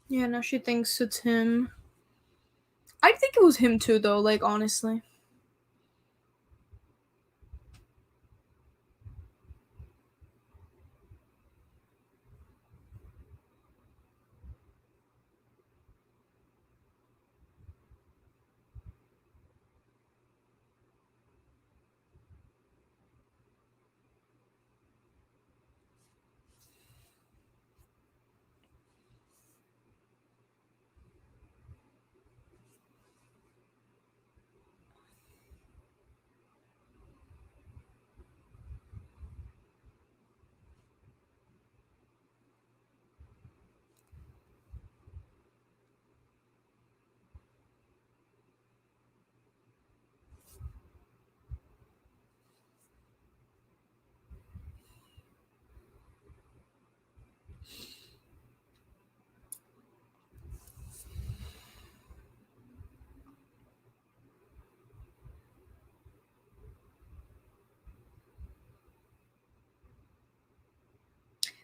Yeah, now she thinks it's him. I think it was him too, though, like, honestly.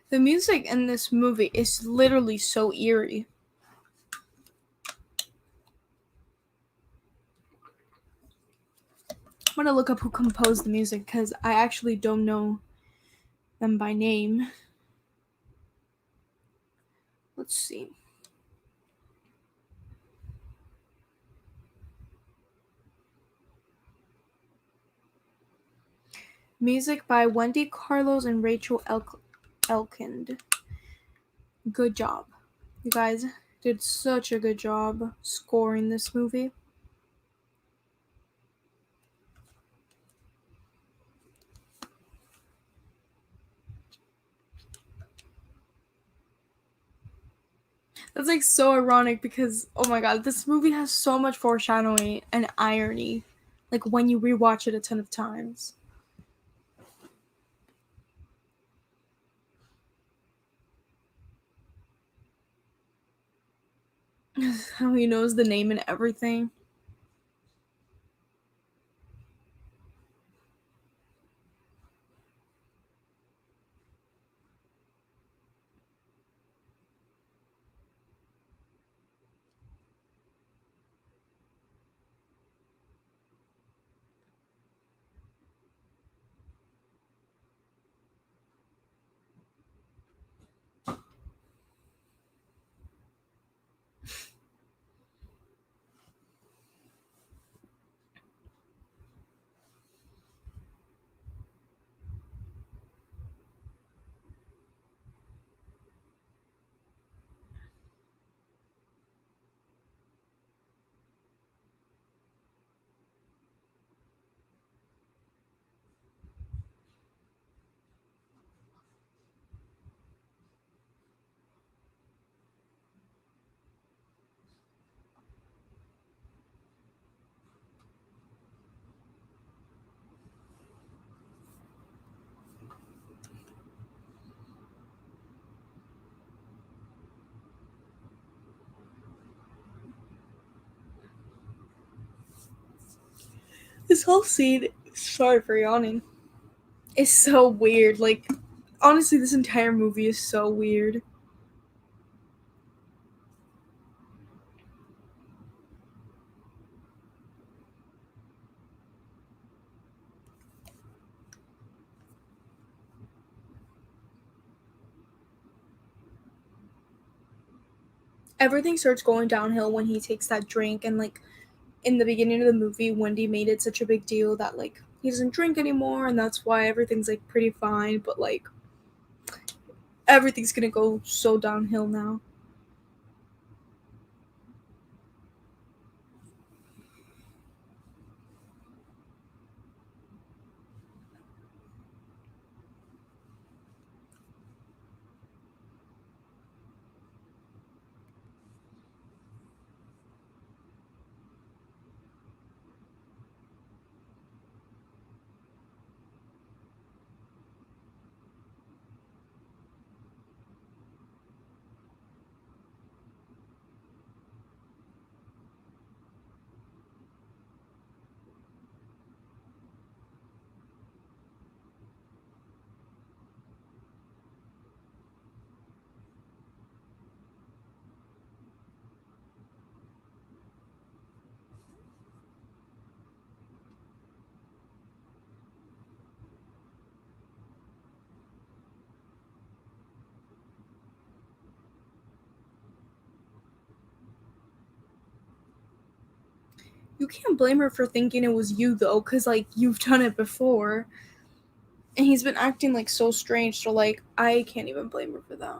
The music in this movie is literally so eerie. I'm gonna look up who composed the music because I actually don't know them by name. Let's see. Music by Wendy Carlos and Rachel Elkind. Good job. You guys did such a good job scoring this movie. That's like so ironic because, oh my god, this movie has so much foreshadowing and irony. Like when you rewatch it a ton of times. How he knows the name and everything. This whole scene, sorry for yawning, is so weird. Like, honestly, this entire movie is so weird. Everything starts going downhill when he takes that drink, and like in the beginning of the movie, Wendy made it such a big deal that like he doesn't drink anymore, and that's why everything's like pretty fine, but like everything's gonna go so downhill now. You can't blame her for thinking it was you though, because like you've done it before. And he's been acting like so strange, so like I can't even blame her for that.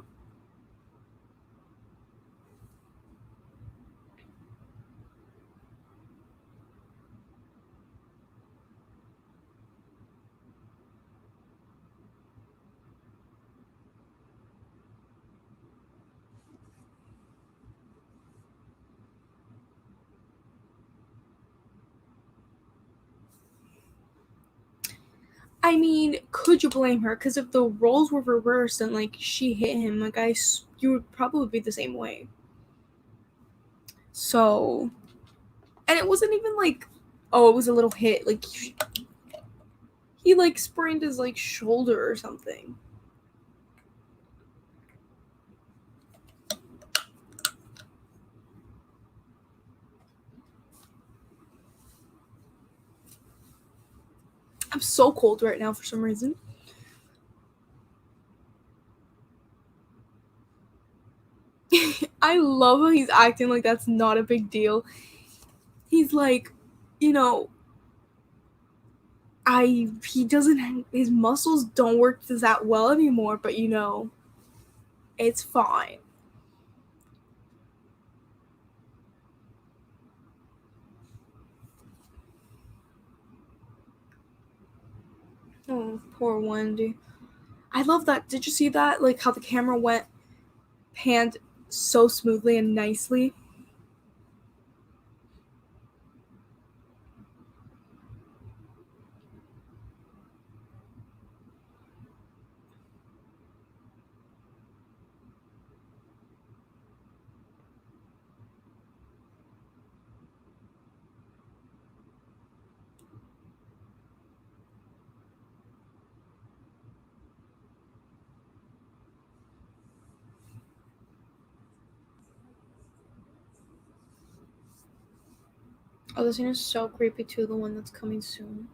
I mean, could you blame her? Because if the roles were reversed and like she hit him, like you would probably be the same way. So, and it wasn't even like, oh, it was a little hit. Like he like sprained his like shoulder or something. I'm so cold right now for some reason. I love how he's acting like that's not a big deal. He's like, you know, he doesn't, his muscles don't work that well anymore, but it's fine. Oh, poor Wendy. I love that. Did you see that? Like how the camera went panned so smoothly and nicely. Oh, the scene is so creepy too, the one that's coming soon.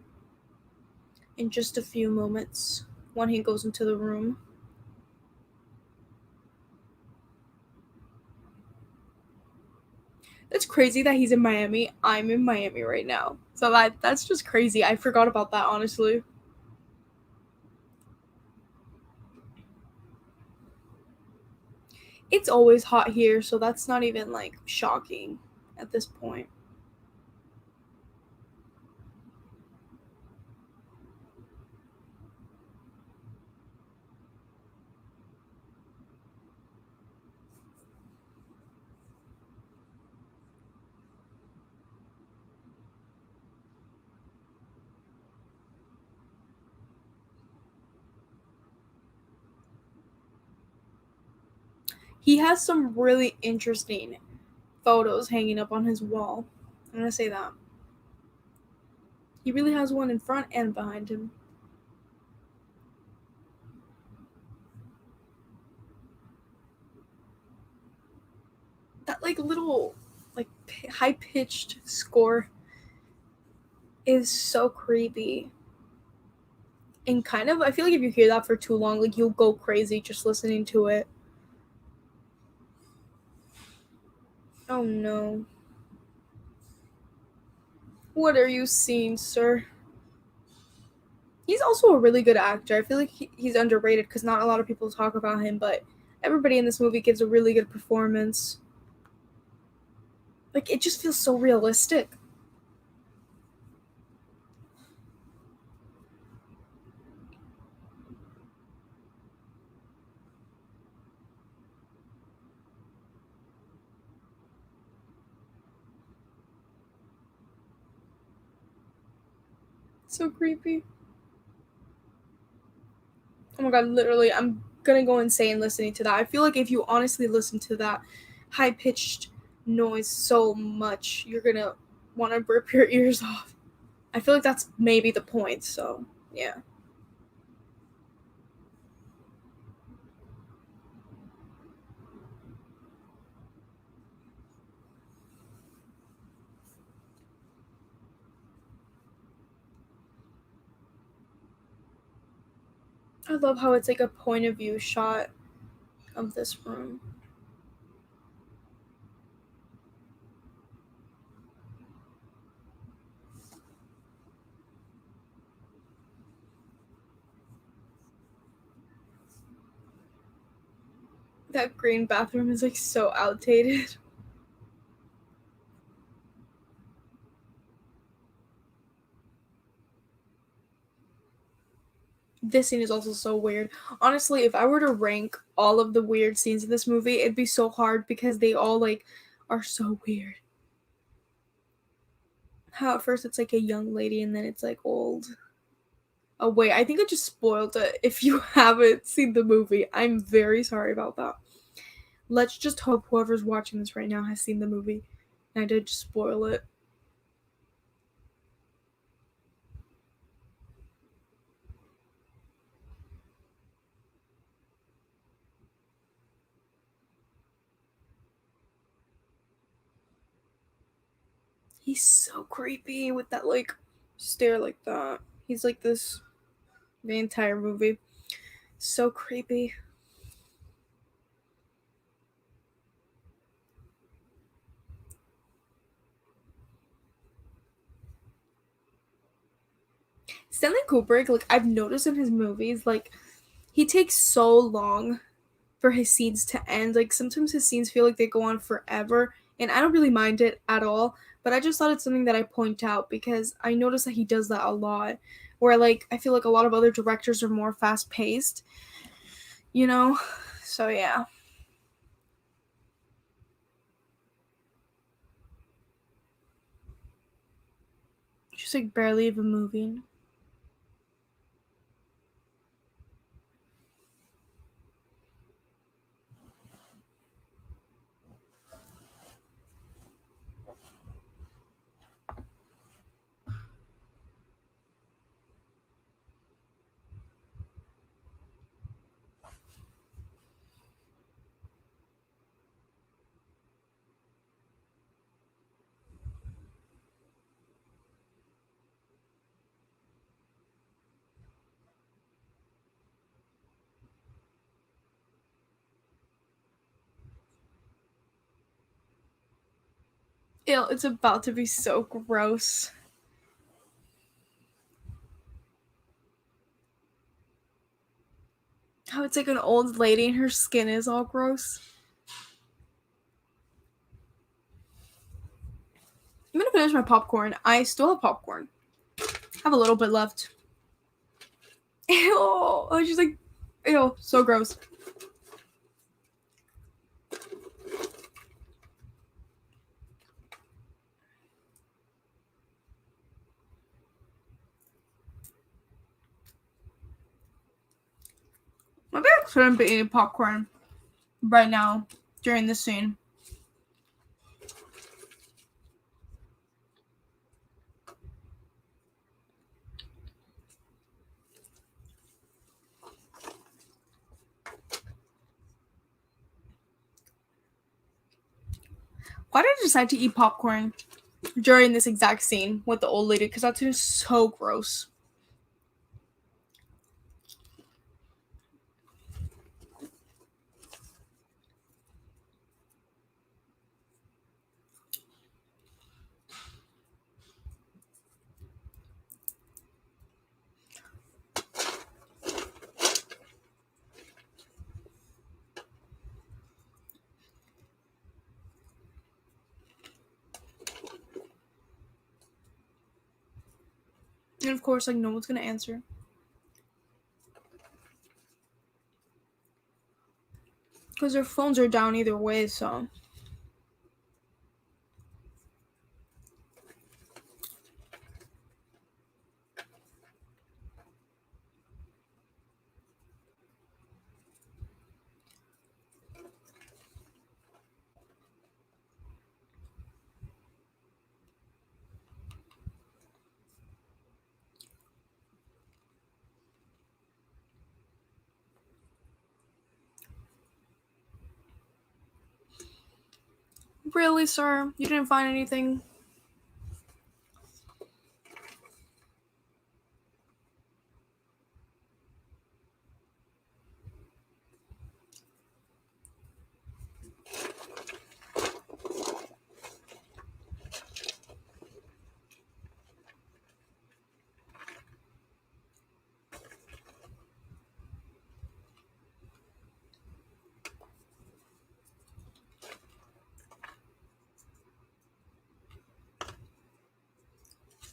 In just a few moments, when he goes into the room. It's crazy that he's in Miami. I'm in Miami right now. So that's just crazy. I forgot about that, honestly. It's always hot here, so that's not even like shocking at this point. He has some really interesting photos hanging up on his wall. I'm gonna say that. He really has one in front and behind him. That like little like high pitched score is so creepy. And kind of I feel like if you hear that for too long, like you'll go crazy just listening to it. Oh no. What are you seeing, sir? He's also a really good actor. I feel like he's underrated because not a lot of people talk about him, but everybody in this movie gives a really good performance. Like, it just feels so realistic. So creepy. Oh my god, literally, I'm gonna go insane listening to that. I feel like if you honestly listen to that high pitched noise so much, you're gonna want to rip your ears off. I feel like that's maybe the point, so yeah. I love how it's like a point of view shot of this room. That green bathroom is like so outdated. This scene is also so weird. Honestly, if I were to rank all of the weird scenes in this movie, it'd be so hard because they all like are so weird. How at first it's like a young lady and then it's like old. Oh wait, I think I just spoiled it. If you haven't seen the movie, I'm very sorry about that. Let's just hope whoever's watching this right now has seen the movie. And I did just spoil it. He's so creepy with that like stare like that. He's like this the entire movie. So creepy. Stanley Kubrick, like, I've noticed in his movies, like, he takes so long for his scenes to end. Like, sometimes his scenes feel like they go on forever, and I don't really mind it at all, but I just thought it's something that I point out because I notice that he does that a lot, where, like, I feel like a lot of other directors are more fast-paced, you know? So, yeah. She's, like, barely even moving. Ew, it's about to be so gross. How it's like an old lady and her skin is all gross. I'm gonna finish my popcorn. I still have popcorn. I have a little bit left. Ew. I was just like, ew, so gross. Maybe I shouldn't be eating popcorn right now during this scene. Why did I decide to eat popcorn during this exact scene with the old lady? Because that seems so gross. And of course, like, no one's gonna answer. Because their phones are down either way, so. Really, sir? You didn't find anything?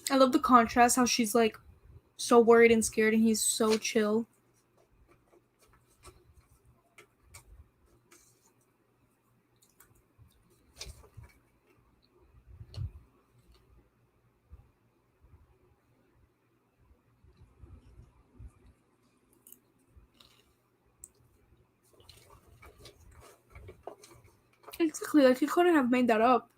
I love the contrast, how she's like so worried and scared, and he's so chill. Exactly, like he couldn't have made that up.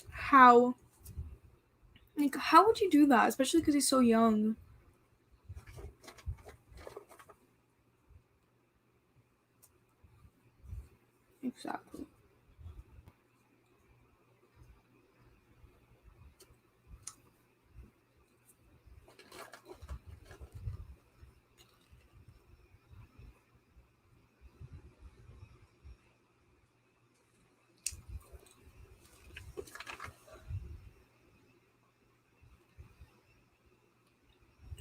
How? Like, how would you do that? Especially because he's so young. Exactly.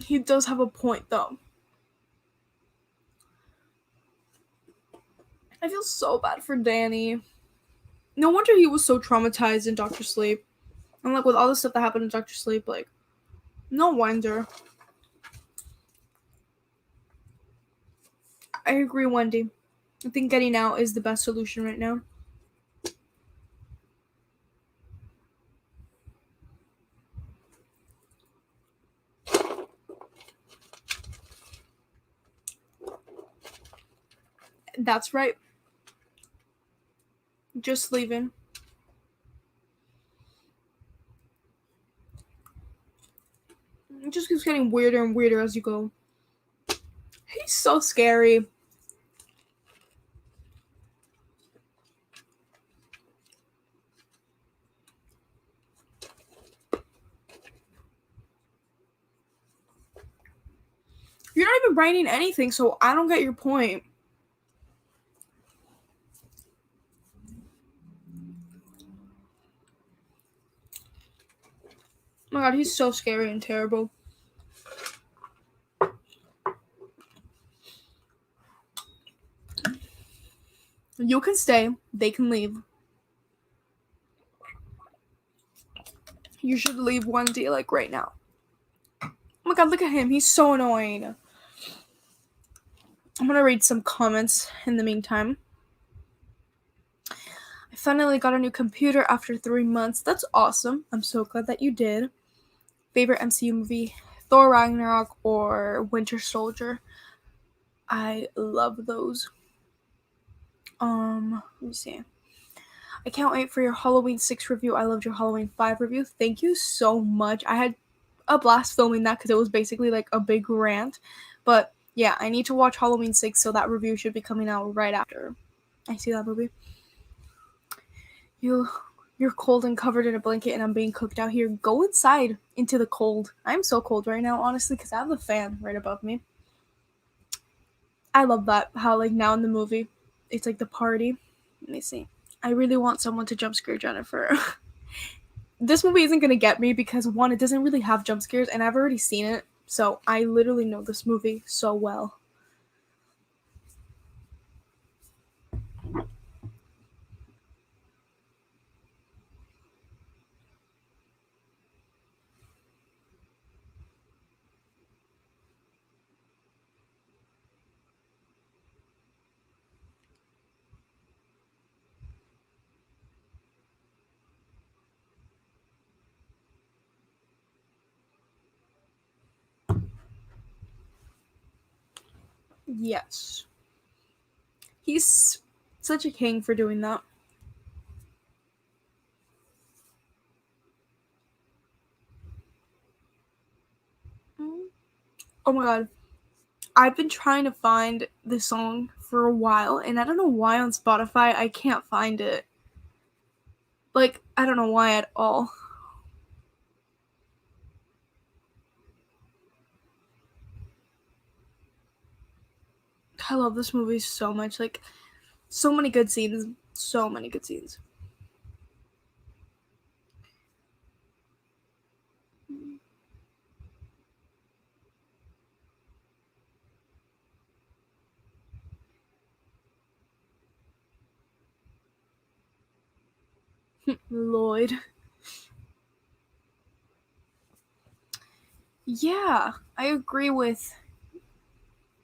He does have a point, though. I feel so bad for Danny. No wonder he was so traumatized in Doctor Sleep. And, like, with all the stuff that happened in Doctor Sleep, like, no wonder. I agree, Wendy. I think getting out is the best solution right now. That's right. Just leaving. It just keeps getting weirder and weirder as you go. He's so scary. You're not even writing anything, so I don't get your point. Oh my god, he's so scary and terrible. You can stay. They can leave. You should leave Wendy, like, right now. Oh my god, look at him. He's so annoying. I'm gonna read some comments in the meantime. I finally got a new computer after 3 months. That's awesome. I'm so glad that you did. Favorite MCU movie? Thor Ragnarok or Winter Soldier? I love those. Let me see. I can't wait for your Halloween 6 review. I loved your Halloween 5 review. Thank you so much. I had a blast filming that because it was basically like a big rant. But yeah, I need to watch Halloween 6, so that review should be coming out right after I see that movie. You're cold and covered in a blanket and I'm being cooked out here. Go inside into the cold. I'm so cold right now, honestly, because I have a fan right above me. I love that, how like now in the movie, it's like the party. Let me see. I really want someone to jump scare Jennifer. This movie isn't going to get me because, one, it doesn't really have jump scares and I've already seen it. So I literally know this movie so well. Yes. He's such a king for doing that. Oh my god. I've been trying to find this song for a while, and I don't know why on Spotify I can't find it. Like, I don't know why at all. I love this movie so much. Like, so many good scenes. So many good scenes. Lloyd. Yeah, I agree with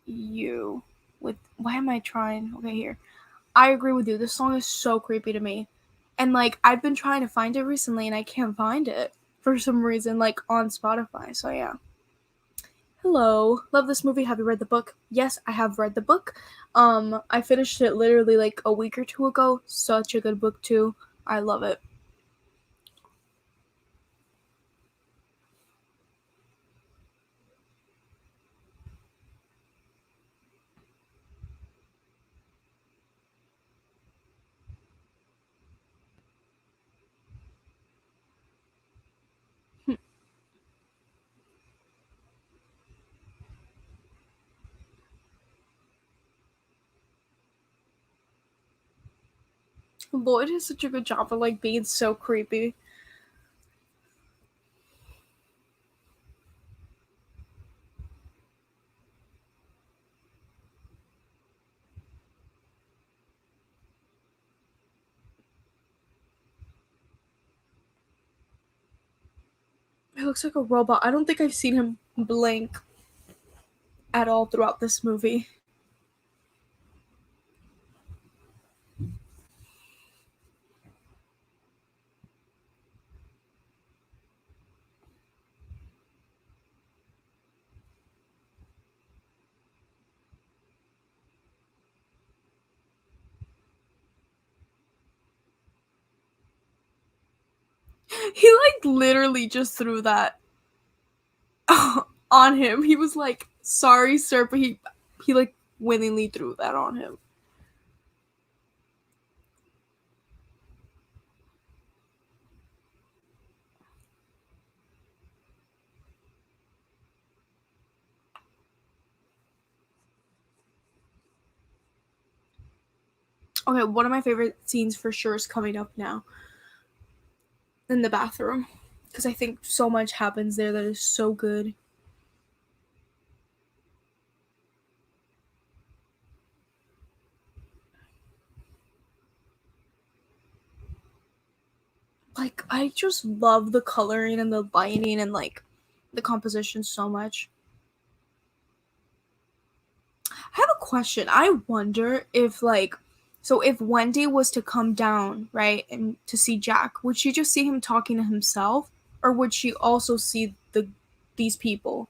you. With why am I trying? Okay, here. I agree with you. This song is so creepy to me. And like I've been trying to find it recently and I can't find it for some reason, like on Spotify. So yeah. Hello. Love this movie. Have you read the book? Yes, I have read the book. I finished it literally like a week or two ago. Such a good book too. I love it. Lloyd does such a good job of like being so creepy. He looks like a robot. I don't think I've seen him blink at all throughout this movie. He like literally just threw that on him. He was like, "Sorry, sir," but he like willingly threw that on him. Okay, one of my favorite scenes for sure is coming up now in the bathroom because I think so much happens there that is so good. Like I just love the coloring and the lighting and like the composition so much. I have a question. I wonder if like so if Wendy was to come down, right, and to see Jack, would she just see him talking to himself or would she also see these people?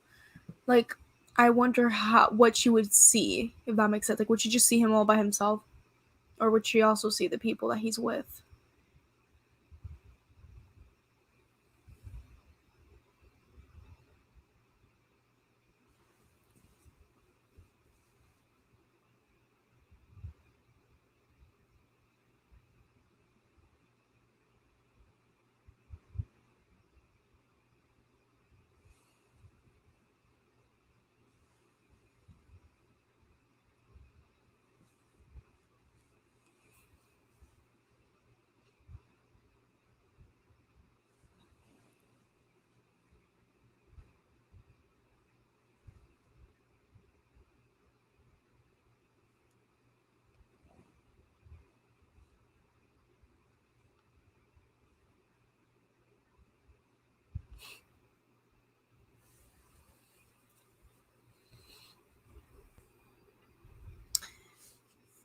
Like I wonder how what she would see if that makes sense. Like would she just see him all by himself or would she also see the people that he's with?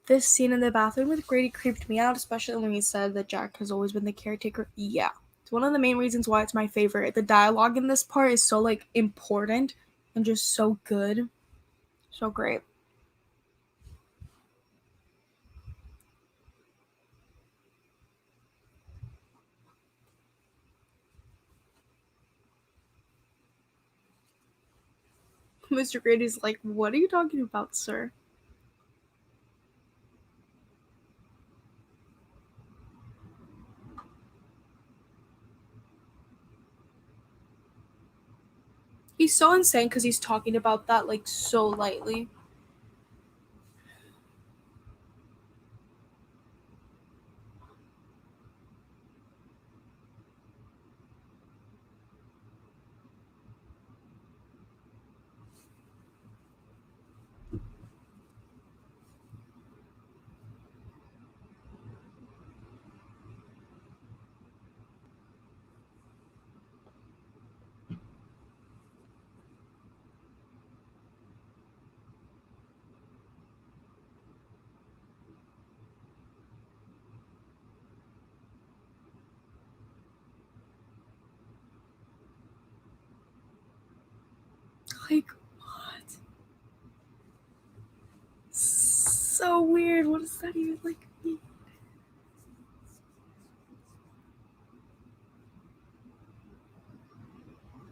This scene in the bathroom with Grady creeped me out, especially when he said that Jack has always been the caretaker. Yeah. It's one of the main reasons why it's my favorite. The dialogue in this part is so like important and just so good. So great. Mr. Grady's like, "What are you talking about, sir?" He's so insane because he's talking about that like so lightly. Like, what? So weird. What does that even like mean?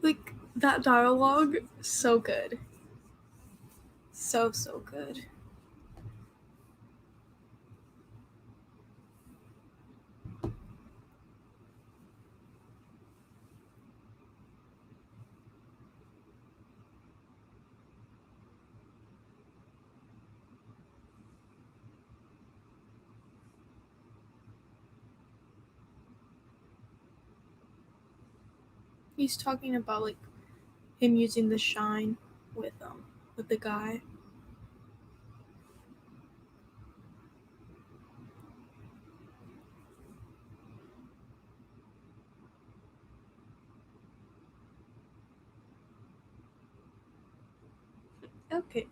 Like that dialogue, so good. So good. He's talking about like him using the shine with the guy. Okay.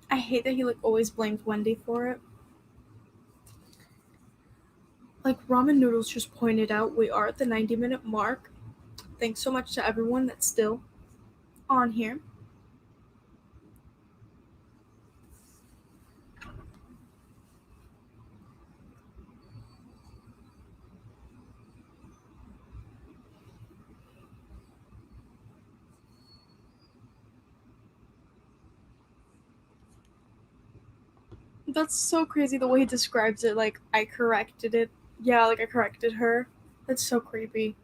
I hate that he like always blames Wendy for it. Like Ramen Noodles just pointed out, we are at the 90-minute mark. Thanks so much to everyone that's still on here. That's so crazy the way he describes it. Like, I corrected it. Yeah, like I corrected her. That's so creepy.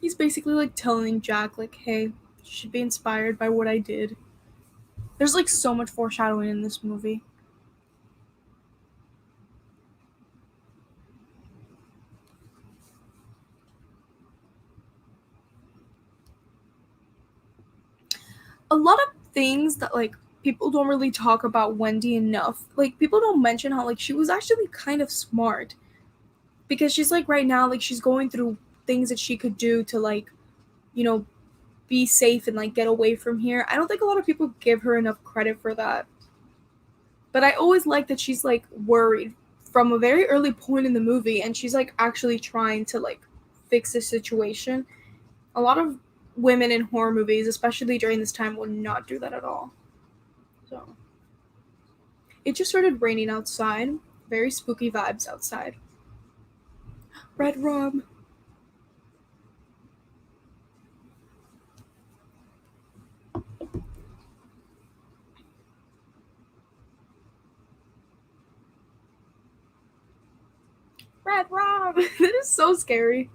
He's basically like telling Jack, like, hey, you should be inspired by what I did. There's like so much foreshadowing in this movie. A lot of things that like people don't really talk about Wendy enough. Like, people don't mention how like she was actually kind of smart because she's like right now like she's going through things that she could do to like, you know, be safe and like get away from here. I don't think a lot of people give her enough credit for that. But I always like that she's like worried from a very early point in the movie and she's like actually trying to like fix the situation. A lot of women in horror movies, especially during this time, would not do that at all. So it just started raining outside. Very spooky vibes outside. Red rum. Red rum. That is so scary.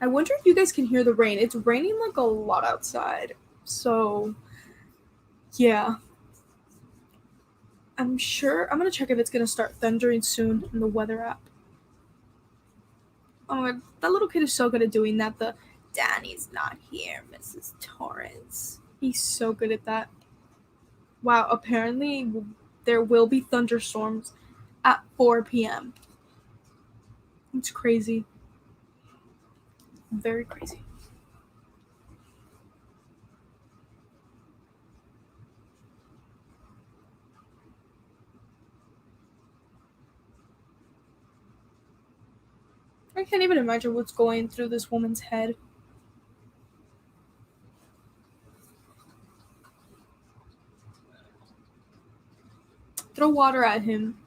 I wonder if you guys can hear the rain. It's raining like a lot outside. So, yeah. I'm sure I'm gonna check if it's gonna start thundering soon in the weather app. Oh my god, that little kid is so good at doing that. The Danny's not here, Mrs. Torrance. He's so good at that. Wow, apparently there will be thunderstorms at 4 p.m. It's crazy. Very crazy. I can't even imagine what's going through this woman's head. Throw water at him.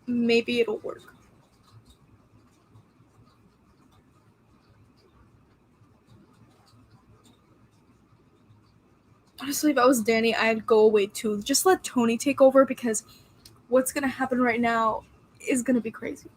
Maybe it'll work. Honestly, if I was Danny, I'd go away too. Just let Tony take over because what's gonna happen right now is gonna be crazy.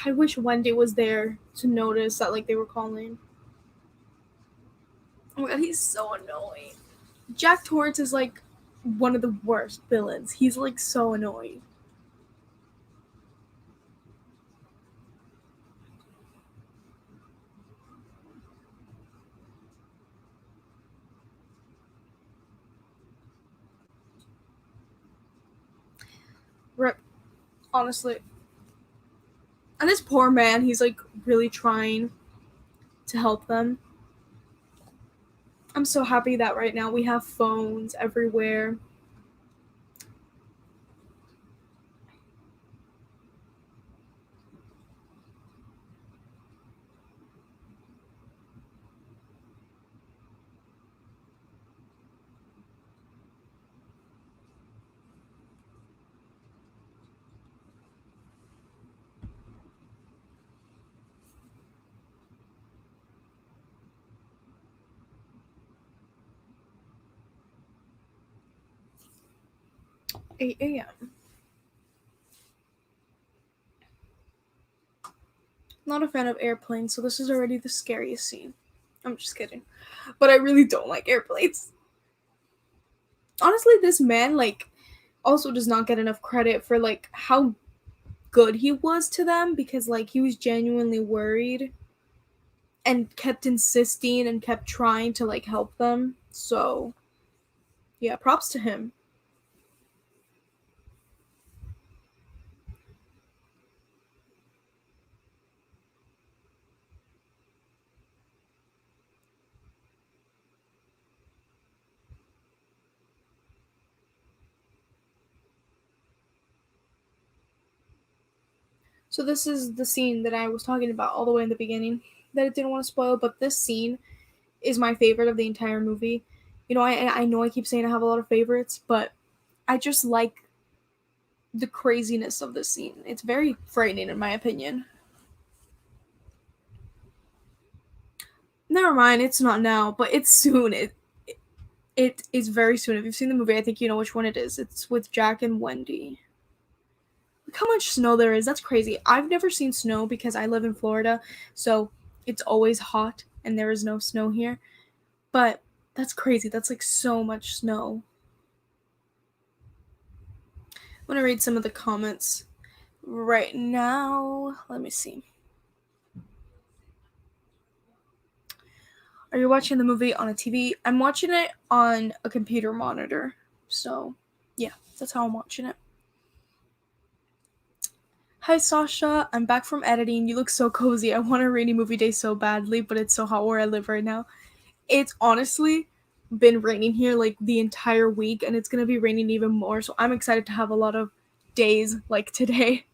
I wish Wendy was there to notice that like they were calling. Oh my god, he's so annoying. Jack Torrance is like one of the worst villains. He's like so annoying. Rip, honestly. And this poor man, he's like really trying to help them. I'm so happy that right now we have phones everywhere. Eight a.m. Not a fan of airplanes, so this is already the scariest scene. I'm just kidding. But I really don't like airplanes. Honestly, this man, like, also does not get enough credit for, like, how good he was to them because, like, he was genuinely worried and kept insisting and kept trying to, like, help them. So, yeah, props to him. So this is the scene that I was talking about all the way in the beginning that I didn't want to spoil, but this scene is my favorite of the entire movie. You know, I know I keep saying I have a lot of favorites, but I just like the craziness of this scene. It's very frightening in my opinion. Never mind, it's not now, but it's soon. It is very soon. If you've seen the movie, I think you know which one it is. It's with Jack and Wendy. Look how much snow there is. That's crazy. I've never seen snow because I live in Florida, so it's always hot and there is no snow here. But that's crazy. That's like so much snow. I'm gonna read some of the comments right now. Let me see. Are you watching the movie on a TV? I'm watching it on a computer monitor. So, yeah, that's how I'm watching it. Hi Sasha, I'm back from editing. You look so cozy. I want a rainy movie day so badly, but it's so hot where I live right now. It's honestly been raining here like the entire week, and it's gonna be raining even more. So I'm excited to have a lot of days like today.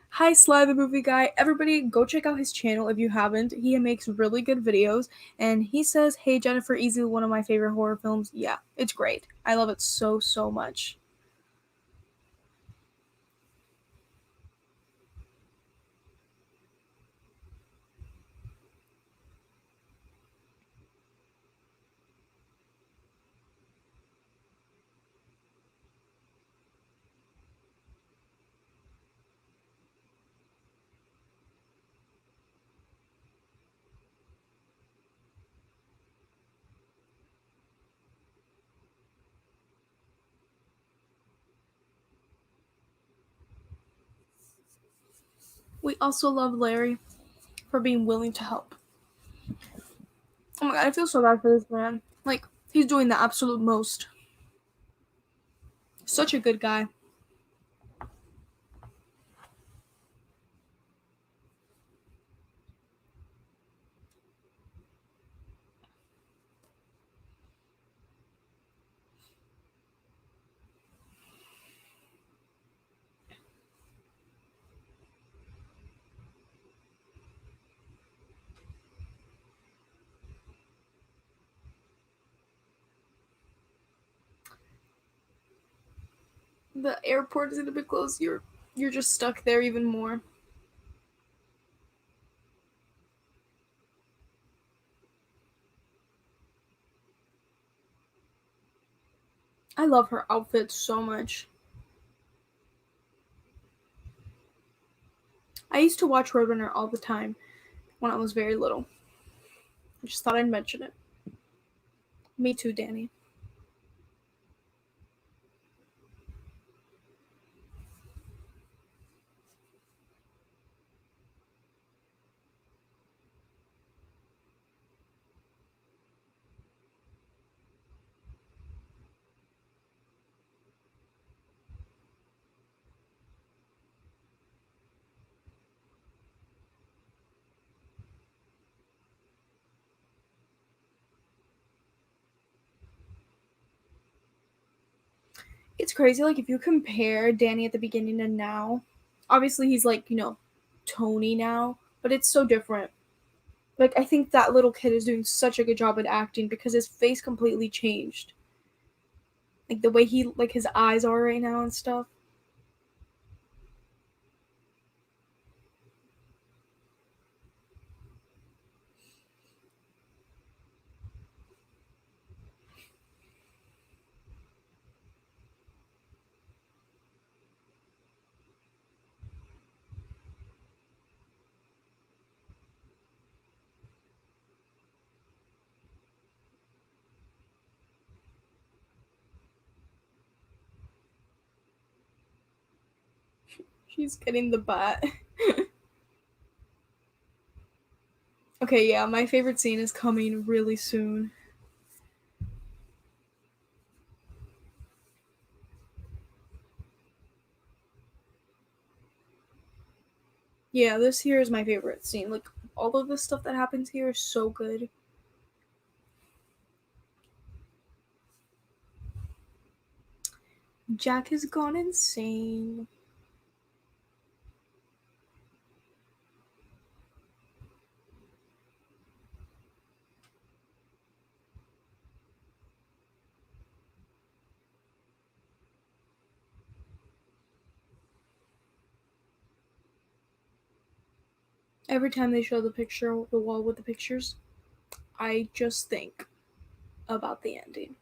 Hi Sly the movie guy. Everybody go check out his channel if you haven't. He makes really good videos, and he says, "Hey Jennifer, easily one of my favorite horror films." Yeah, it's great. I love it so much. We also love Larry for being willing to help. Oh my god, I feel so bad for this man. Like, he's doing the absolute most. Such a good guy. The airport is gonna be closed. You're just stuck there even more. I love her outfit so much. I used to watch Roadrunner all the time when I was very little. I just thought I'd mention it. Me too, Danny. It's crazy, like, if you compare Danny at the beginning and now, obviously he's, like, Tony now, but it's so different. Like, I think that little kid is doing such a good job at acting because his face completely changed. Like, the way his eyes are right now and stuff. She's getting the bat. Okay, yeah, my favorite scene is coming really soon. Yeah, this here is my favorite scene. Like, all of the stuff that happens here is so good. Jack has gone insane. Every time they show the picture, the wall with the pictures, I just think about the ending.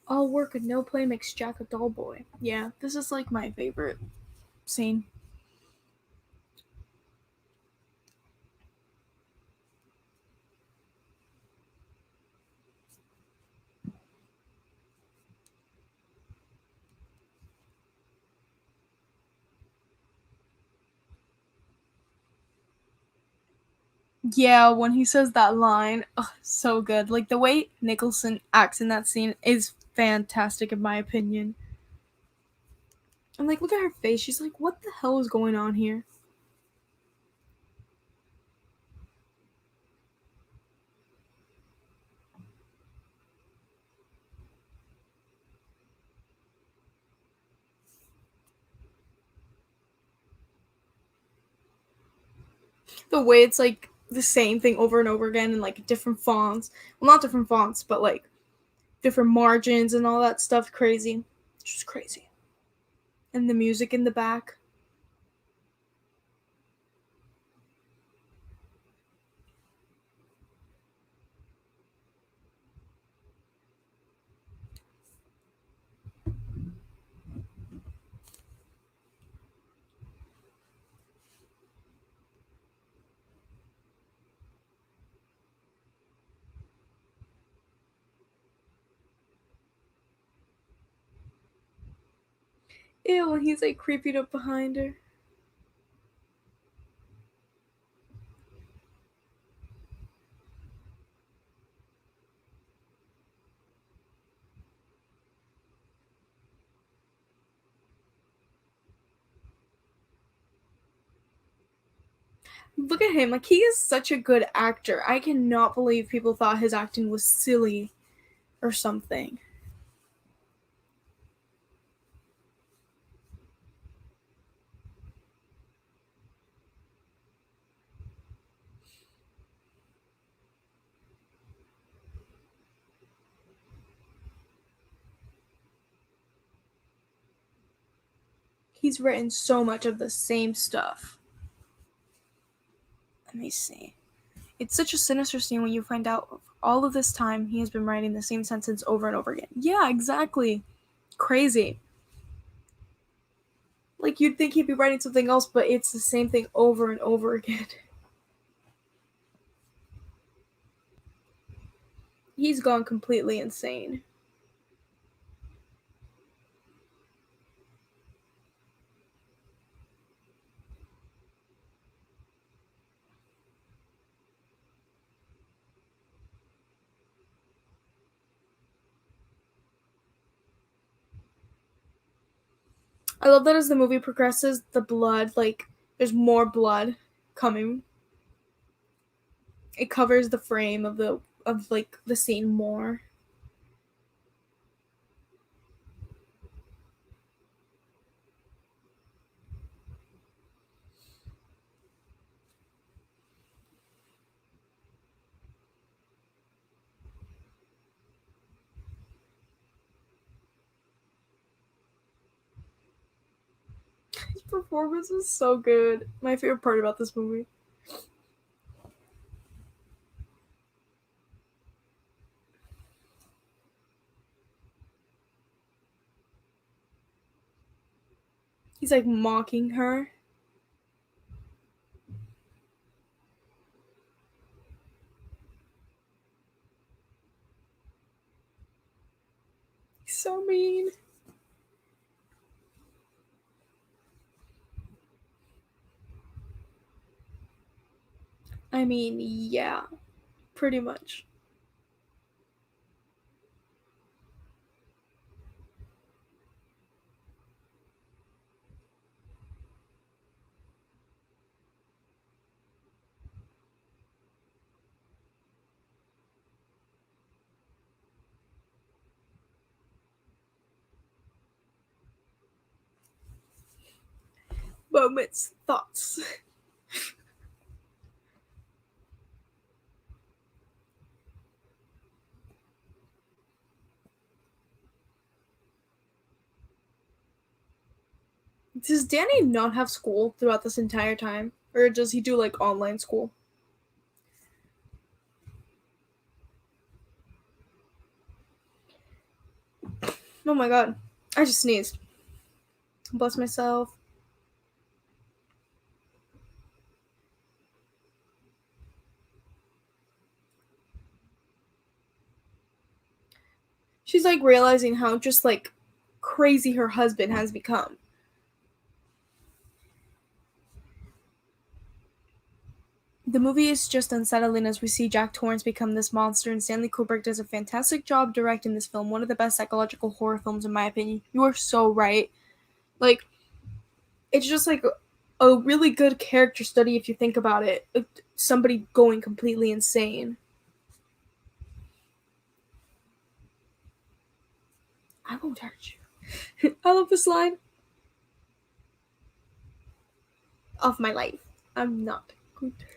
All work and no play makes Jack a dull boy. Yeah, this is like my favorite scene. Yeah, when he says that line, so good. Like, the way Nicholson acts in that scene is fantastic, in my opinion. And, like, look at her face. She's like, what the hell is going on here? The way it's, like, the same thing over and over again in, like, different fonts. Well, not different fonts, but, like, different margins and all that stuff. Crazy. It's just crazy. And the music in the back. Ew, and he's, like, creeping up behind her. Look at him. Like, he is such a good actor. I cannot believe people thought his acting was silly or something. He's written so much of the same stuff. Let me see. It's such a sinister scene when you find out all of this time he has been writing the same sentence over and over again. Yeah, exactly. Crazy. Like, you'd think he'd be writing something else, but it's the same thing over and over again. He's gone completely insane. I love that as the movie progresses, the blood, like, there's more blood coming. It covers the frame of the scene more. His performance is so good. My favorite part about this movie. He's like mocking her. He's so mean. I mean, yeah, pretty much. Moments, thoughts. Does Danny not have school throughout this entire time? Or does he do like online school? Oh my god. I just sneezed. Bless myself. She's like realizing how just like crazy her husband has become. The movie is just unsettling as we see Jack Torrance become this monster, and Stanley Kubrick does a fantastic job directing this film, one of the best psychological horror films in my opinion. You are so right. Like, it's just like a really good character study if you think about it. Somebody going completely insane. I won't hurt you. I love this line. Of my life. I'm not going to hurt you.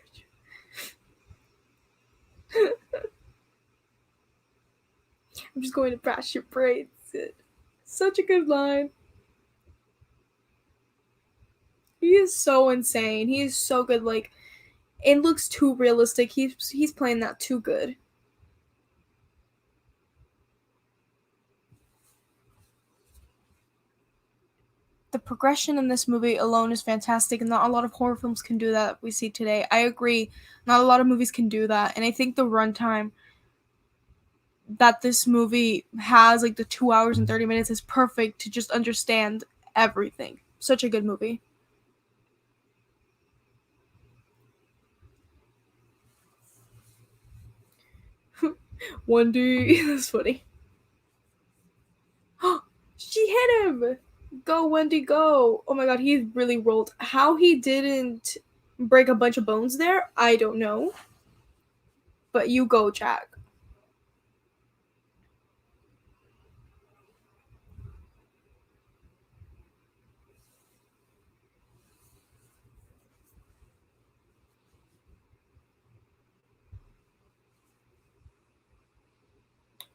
I'm just going to bash your brains. Such a good line. He is so insane. He is so good. Like, it looks too realistic. He's playing that too good. The progression in this movie alone is fantastic, and not a lot of horror films can do that we see today. I agree. Not a lot of movies can do that, and I think the runtime that this movie has, like the 2 hours and 30 minutes, is perfect to just understand everything. Such a good movie. Wendy, that's funny. She hit him. Go, Wendy, go. Oh my god, he really rolled. How he didn't break a bunch of bones there, I don't know. But you go, Jack.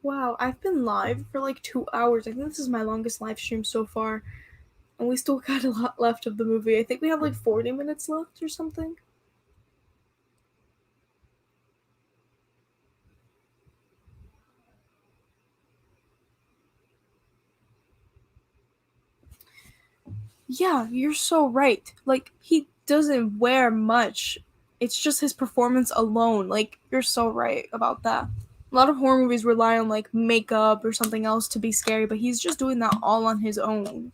Wow, I've been live for like 2 hours. I think this is my longest live stream so far. And we still got a lot left of the movie. I think we have like 40 minutes left or something. Yeah, you're so right. Like, he doesn't wear much. It's just his performance alone. Like, you're so right about that. A lot of horror movies rely on like makeup or something else to be scary, but he's just doing that all on his own.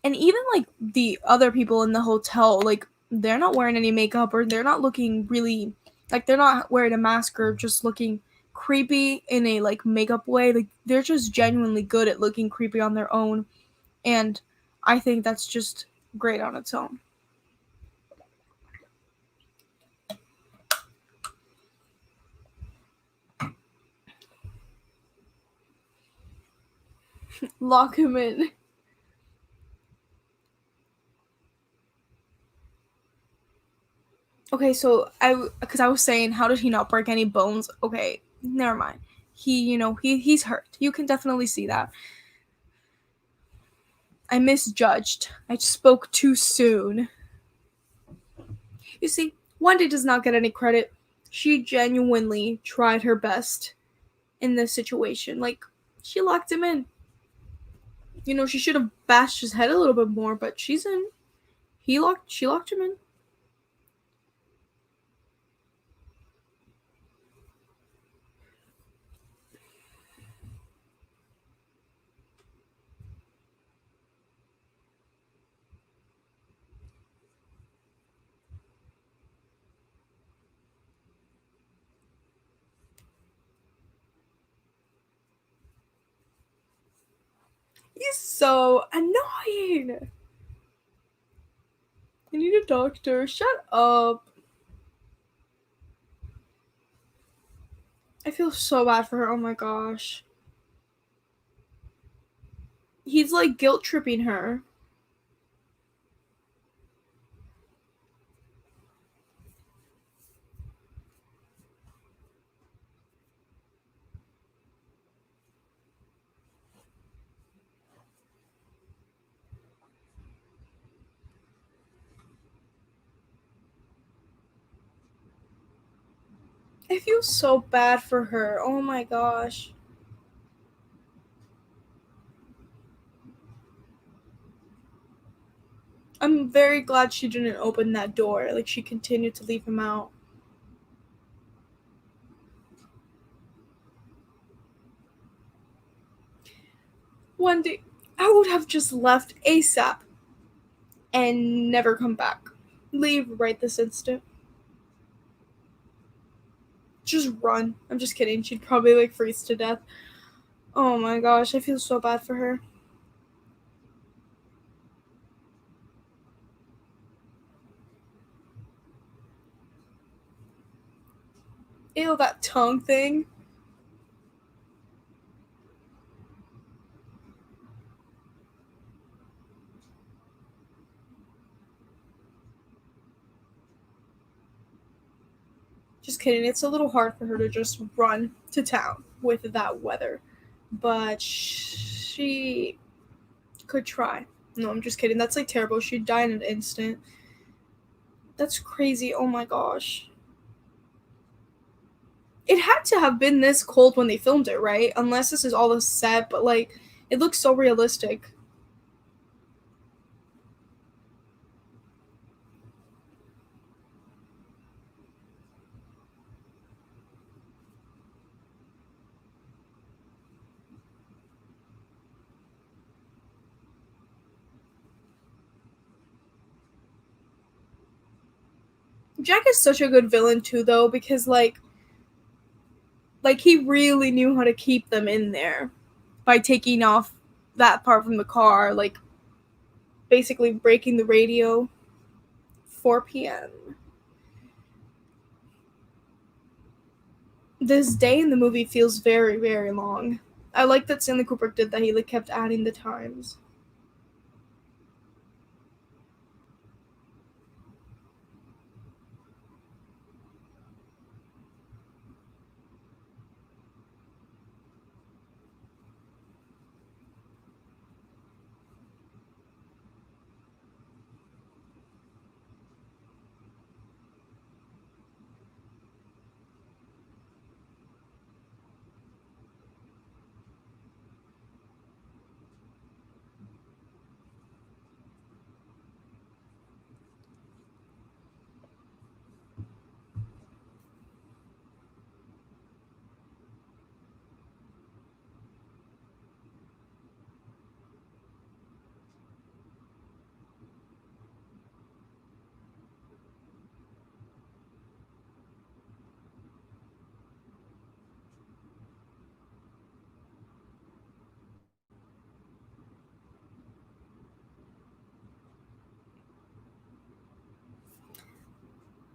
And even like the other people in the hotel, like they're not wearing any makeup or they're not looking really like they're not wearing a mask or just looking creepy in a like makeup way. Like they're just genuinely good at looking creepy on their own. And I think that's just great on its own. Lock him in. Okay, so because I was saying, how did he not break any bones? Okay, never mind. He's hurt. You can definitely see that. I misjudged. I spoke too soon. You see, Wendy does not get any credit. She genuinely tried her best in this situation. Like, she locked him in. She should have bashed his head a little bit more, but she's in. She locked him in. He's so annoying. I need a doctor. Shut up. I feel so bad for her. Oh my gosh. He's like guilt tripping her. I feel so bad for her. Oh my gosh. I'm very glad she didn't open that door. Like, she continued to leave him out. Wendy, I would have just left ASAP and never come back. Leave right this instant. Just run. I'm just kidding. She'd probably like freeze to death. Oh my gosh, I feel so bad for her. Ew, that tongue thing. Just kidding. It's a little hard for her to just run to town with that weather. But she could try. No, I'm just kidding. That's like terrible. She'd die in an instant. That's crazy. Oh my gosh. It had to have been this cold when they filmed it, right? Unless this is all a set, but like, it looks so realistic. Jack is such a good villain too, though, because like he really knew how to keep them in there by taking off that part from the car, like basically breaking the radio. 4 p.m. This day in the movie feels very, very long. I like that Stanley Kubrick did that. He like kept adding the times.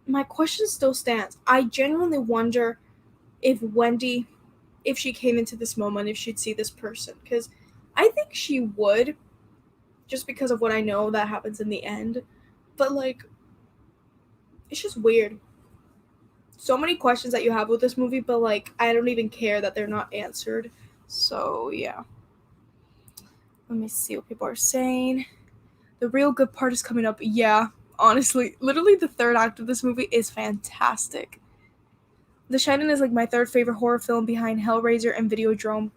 my question still stands. I genuinely wonder if Wendy, if she came into this moment, if she'd see this person. Because I think she would, just because of what I know that happens in the end. But, like, it's just weird. So many questions that you have with this movie, but, like, I don't even care that they're not answered. So, yeah. Let me see what people are saying. The real good part is coming up. Yeah, honestly, literally the third act of this movie is fantastic. The Shining is like my third favorite horror film behind Hellraiser and Videodrome.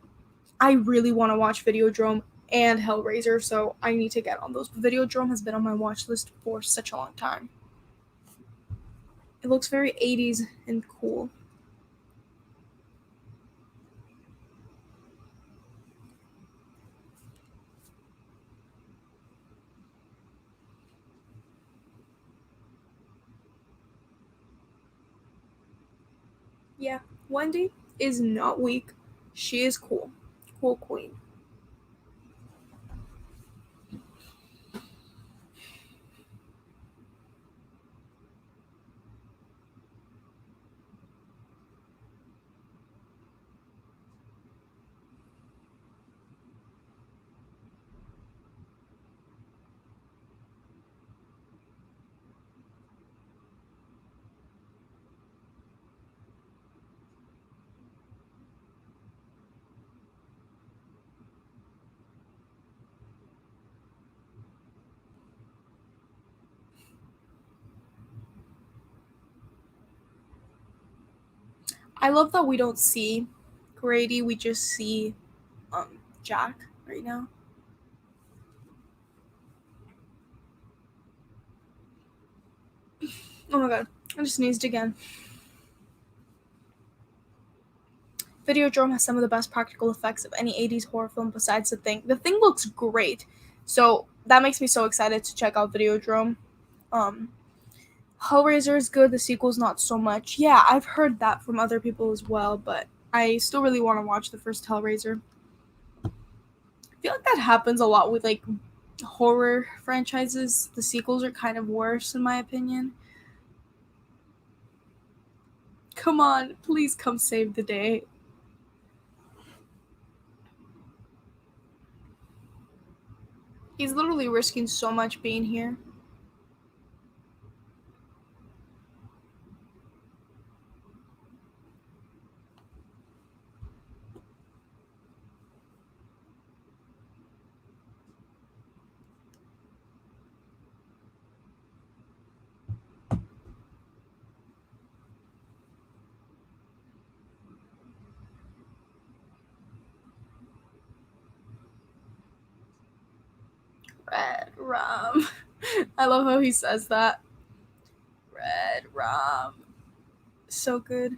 I really want to watch Videodrome and Hellraiser, so I need to get on those. Videodrome has been on my watch list for such a long time. It looks very 80s and cool. Yeah, Wendy is not weak. She is cool. Cool queen. I love that we don't see Grady, we just see Jack right now. Oh my god, I just sneezed again. Videodrome has some of the best practical effects of any 80s horror film besides The Thing. The Thing looks great, so that makes me so excited to check out Videodrome. Um, Hellraiser is good, the sequel's not so much. Yeah, I've heard that from other people as well, but I still really want to watch the first Hellraiser. I feel like that happens a lot with like horror franchises. The sequels are kind of worse in my opinion. Come on, please come save the day. He's literally risking so much being here. Red rum. I love how he says that. Red rum. So good.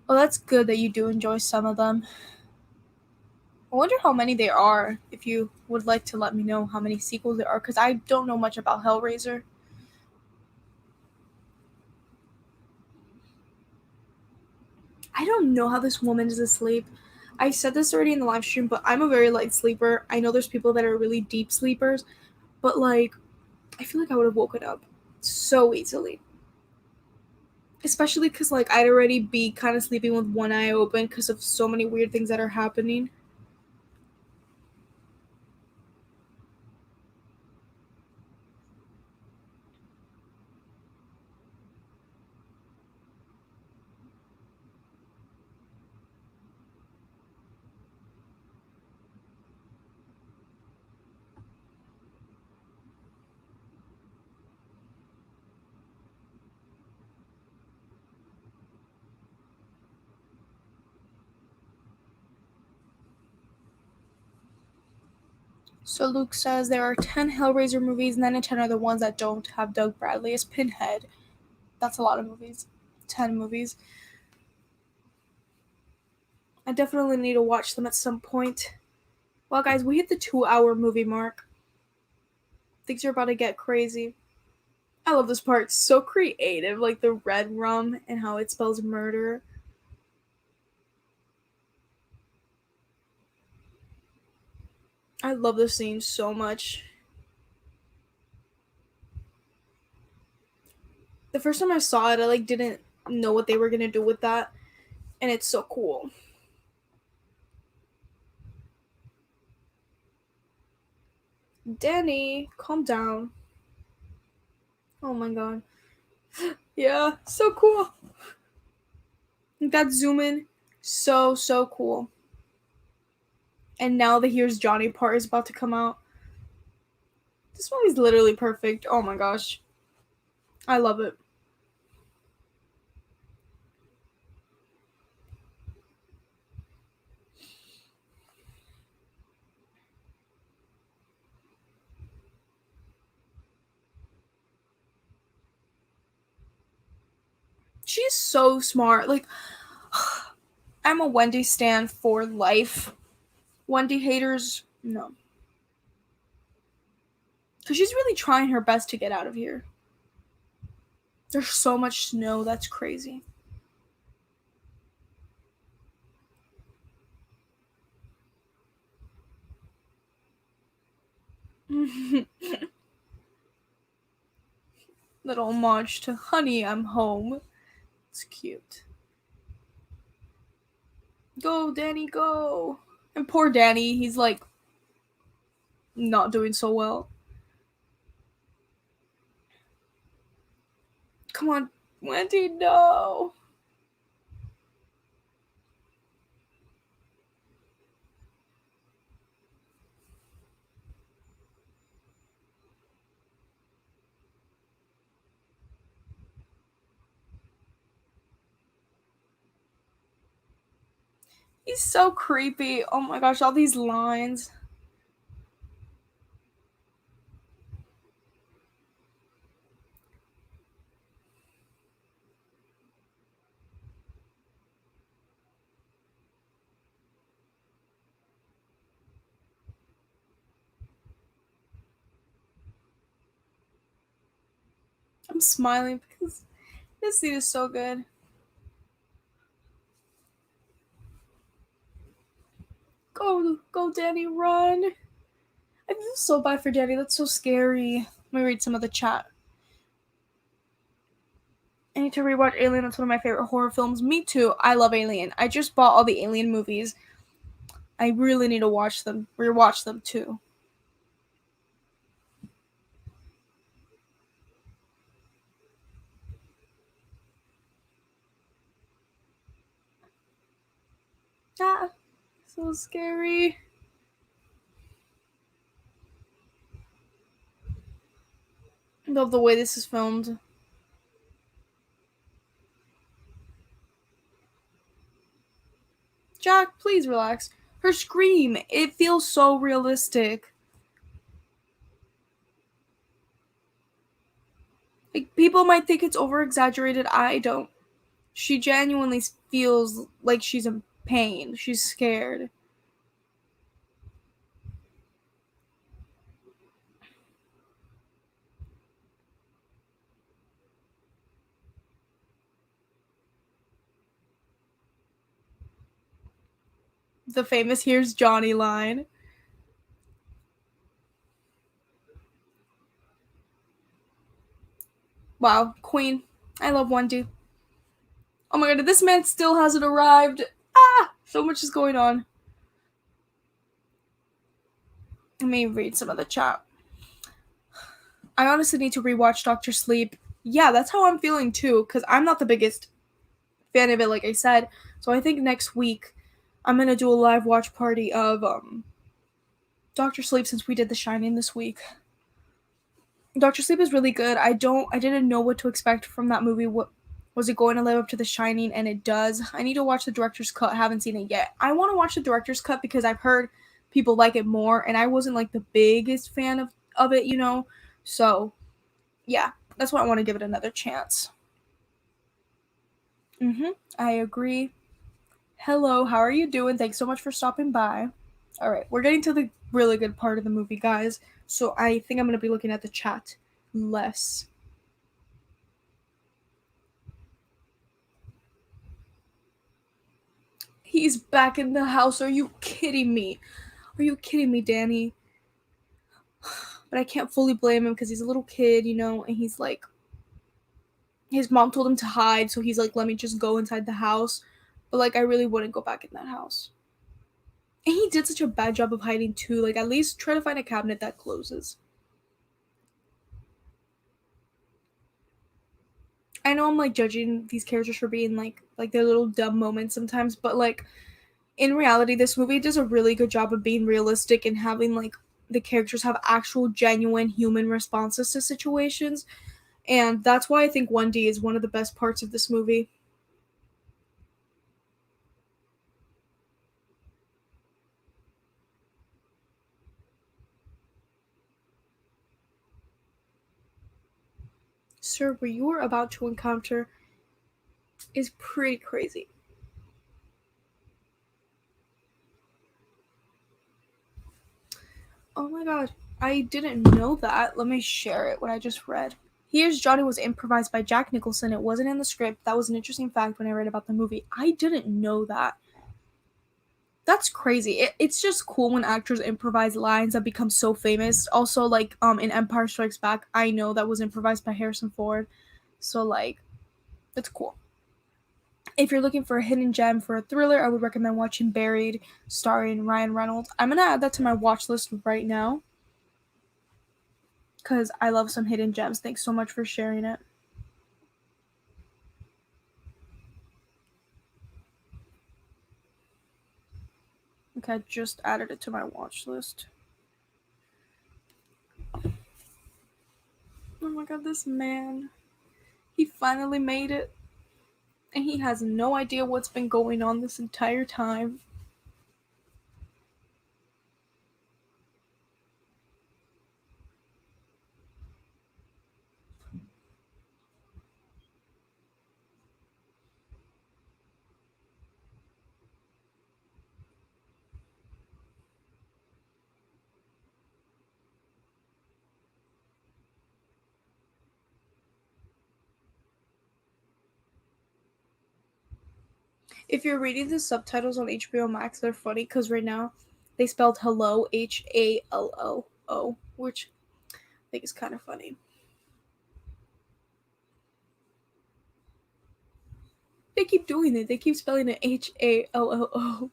Well, that's good that you do enjoy some of them. I wonder how many there are, if you would like to let me know how many sequels there are, because I don't know much about Hellraiser. I don't know how this woman is asleep. I said this already in the live stream, but I'm a very light sleeper. I know there's people that are really deep sleepers, but like, I feel like I would have woken up so easily. Especially because like I'd already be kind of sleeping with one eye open because of so many weird things that are happening. So Luke says there are 10 Hellraiser movies, 9 and 10 are the ones that don't have Doug Bradley as Pinhead. That's a lot of movies. 10 movies. I definitely need to watch them at some point. Well, guys, we hit the 2-hour movie mark. Things are about to get crazy. I love this part. It's so creative, like the red rum and how it spells murder. I love this scene so much. The first time I saw it, I like didn't know what they were gonna do with that, and it's so cool. Danny, calm down. Oh my god. Yeah, so cool. That zoom in, so cool. And now the Here's Johnny part is about to come out. This movie's literally perfect. Oh my gosh. I love it. She's so smart. Like, I'm a Wendy stan for life. Wendy haters, no. Because she's really trying her best to get out of here. There's so much snow, that's crazy. Little homage to Honey, I'm Home. It's cute. Go, Danny, go. And poor Danny, he's like not doing so well. Come on, Wendy, no. He's so creepy. Oh my gosh, all these lines. I'm smiling because this scene is so good. Go, Danny, run. I feel so bad for Danny. That's so scary. Let me read some of the chat. I need to rewatch Alien. That's one of my favorite horror films. Me too. I love Alien. I just bought all the Alien movies. I really need to watch them, rewatch them too. Ah, so scary. I love the way this is filmed. Jack, please relax. Her scream, it feels so realistic. Like, people might think it's over exaggerated. I don't. She genuinely feels like she's in pain. She's scared. The famous "Here's Johnny" line. Wow, Queen. I love Wendy. Oh my god, this man still hasn't arrived. Ah, so much is going on. Let me read some of the chat. I honestly need to rewatch Doctor Sleep. Yeah, that's how I'm feeling too, because I'm not the biggest fan of it, like I said. So I think next week I'm gonna do a live watch party of Doctor Sleep since we did The Shining this week. Doctor Sleep is really good. I didn't know what to expect from that movie. What was it going to live up to The Shining? And it does. I need to watch the director's cut. I haven't seen it yet. I want to watch the director's cut because I've heard people like it more, and I wasn't like the biggest fan of it, you know. So yeah, that's why I want to give it another chance. I agree. Hello, how are you doing? Thanks so much for stopping by. All right, we're getting to the really good part of the movie, guys. So I think I'm going to be looking at the chat less. He's back in the house. Are you kidding me? Are you kidding me, Danny? But I can't fully blame him because he's a little kid, you know, and he's like, his mom told him to hide, so he's like, let me just go inside the house. But like, I really wouldn't go back in that house. And he did such a bad job of hiding too. Like, at least try to find a cabinet that closes. I know I'm like judging these characters for being like their little dumb moments sometimes, but like in reality, this movie does a really good job of being realistic and having like the characters have actual genuine human responses to situations. And that's why I think 1D is one of the best parts of this movie. Sir, what you are about to encounter is pretty crazy. Oh my god, I didn't know that. Let me share it, what I just read. Here's Johnny was improvised by Jack Nicholson. It wasn't in the script. That was an interesting fact when I read about the movie. I didn't know that. That's crazy. It's just cool when actors improvise lines that become so famous. Also, like in Empire Strikes Back, I know that was improvised by Harrison Ford. So like, that's cool. If you're looking for a hidden gem for a thriller, I would recommend watching Buried, starring Ryan Reynolds. I'm gonna add that to my watch list right now because I love some hidden gems. Thanks so much for sharing it. Okay, I just added it to my watch list. Oh my god, this man. He finally made it. And he has no idea what's been going on this entire time. If you're reading the subtitles on HBO Max, they're funny because right now they spelled hello HALOO, which I think is kind of funny. They keep doing it. They keep spelling it HALOO.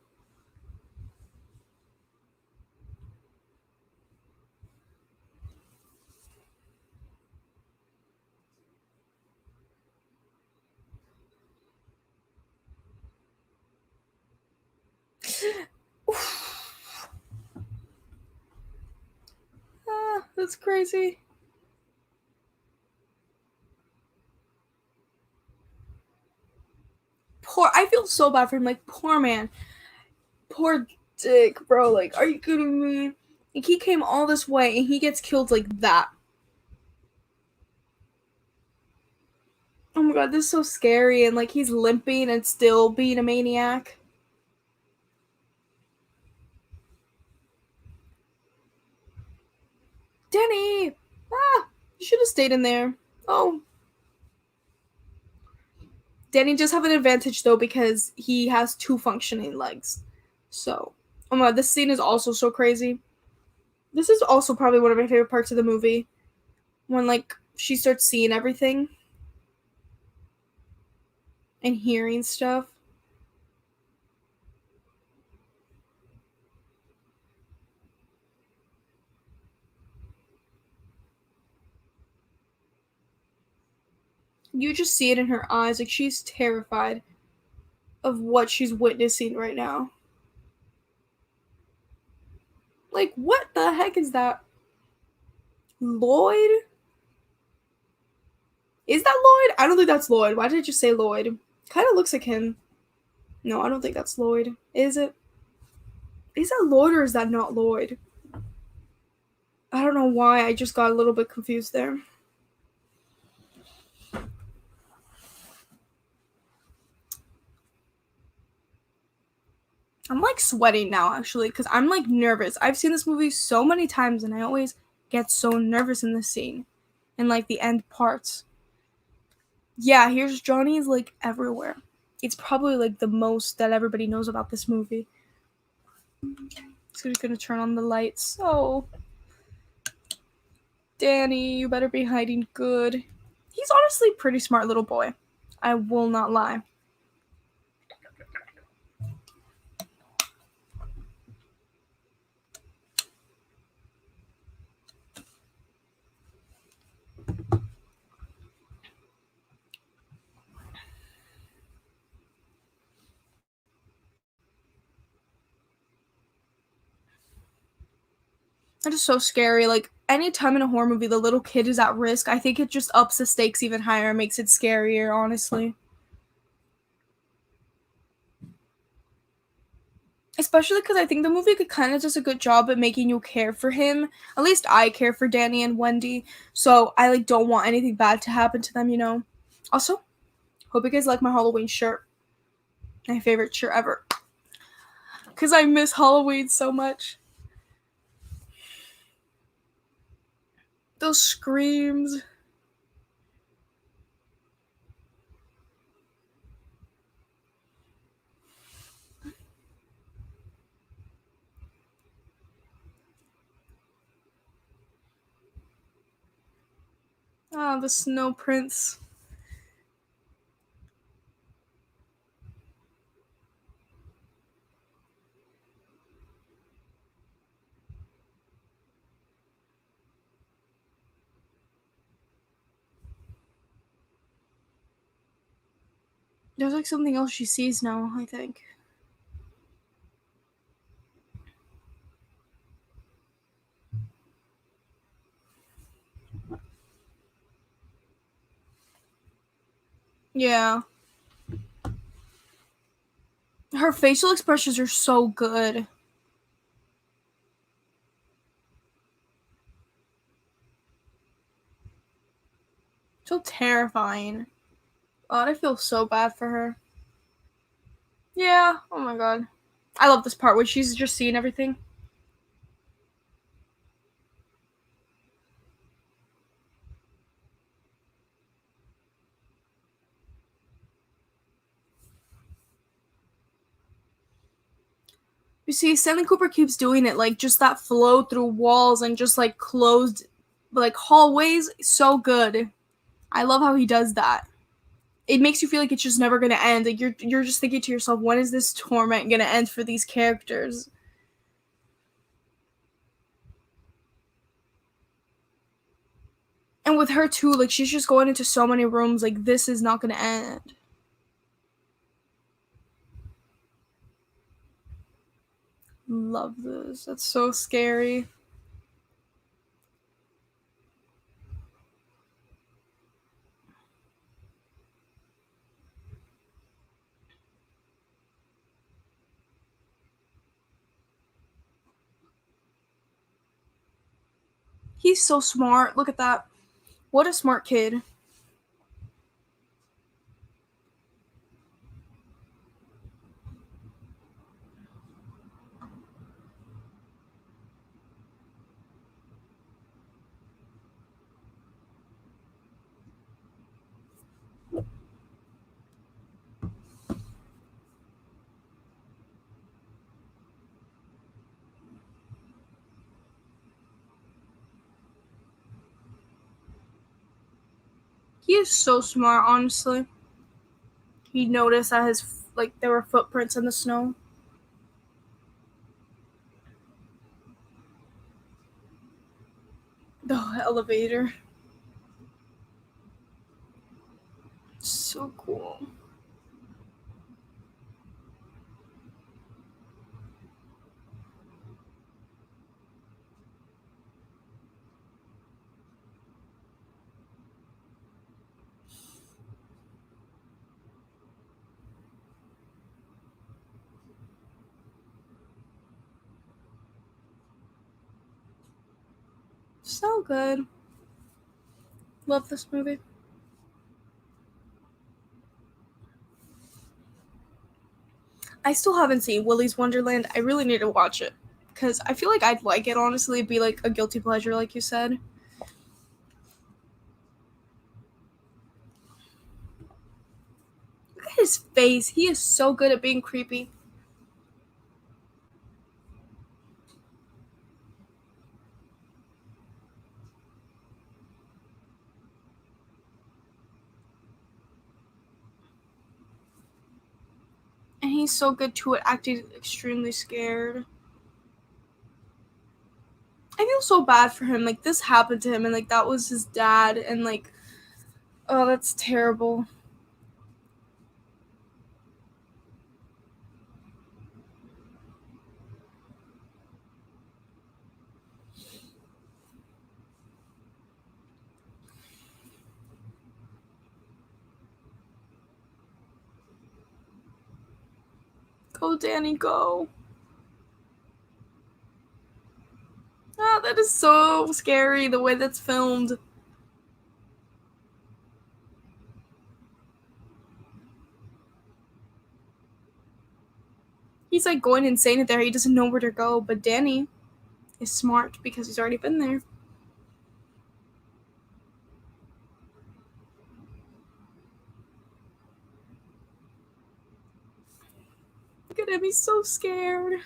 Ah, that's crazy. Poor. I feel so bad for him. Like, poor man. Poor Dick, bro. Like, are you kidding me? Like, he came all this way and he gets killed like that. Oh my god, this is so scary. And like, he's limping and still being a maniac. Danny! Ah! You should have stayed in there. Oh. Danny does have an advantage though because he has two functioning legs. So, oh my god, this scene is also so crazy. This is also probably one of my favorite parts of the movie. When like she starts seeing everything and hearing stuff. You just see it in her eyes. Like she's terrified of what she's witnessing right now. Like, what the heck is that? Lloyd? Is that Lloyd? I don't think that's Lloyd. Why did I just say Lloyd? Kind of looks like him. No, I don't think that's Lloyd. Is it? Is that Lloyd or is that not Lloyd? I don't know why. I just got a little bit confused there. I'm like sweating now actually because I'm like nervous. I've seen this movie so many times and I always get so nervous in the scene and like the end parts. Yeah, here's Johnny's like everywhere. It's probably like the most that everybody knows about this movie. He's gonna turn on the lights. Oh, Danny, you better be hiding good. He's honestly a pretty smart little boy. I will not lie. That is so scary. Like, anytime in a horror movie the little kid is at risk, I think it just ups the stakes even higher and makes it scarier, honestly. Especially because I think the movie could kind of does a good job at making you care for him. At least I care for Danny and Wendy, so I like don't want anything bad to happen to them, you know. Also, hope you guys like my Halloween shirt. My favorite shirt ever. Because I miss Halloween so much. Those screams. Ah, the snow prince. There's like something else she sees now, I think. Yeah. Her facial expressions are so good. So terrifying. God, I feel so bad for her. Yeah, oh my god. I love this part where she's just seeing everything. You see, Stanley Cooper keeps doing it, like just that flow through walls and just like closed, like hallways. So good. I love how he does that. It makes you feel like it's just never gonna end. Like you're just thinking to yourself, when is this torment gonna end for these characters? And with her too, like she's just going into so many rooms. Like this is not gonna end. Love this. That's so scary. He's so smart. Look at that. What a smart kid. He is so smart, honestly. He noticed that like there were footprints in the snow. The elevator. So cool. So good. Love this movie. I still haven't seen Willy's Wonderland. I really need to watch it. Because I feel like I'd like it, honestly. It'd be like a guilty pleasure, like you said. Look at his face. He is so good at being creepy. And he's so good to it, acting extremely scared. I feel so bad for him. Like, this happened to him, and, like, that was his dad, and, like, oh, that's terrible. Go, Danny, go. Ah, that is so scary, the way that's filmed. He's, like, going insane in there. He doesn't know where to go, but Danny is smart because he's already been there. Look at him, he's so scared.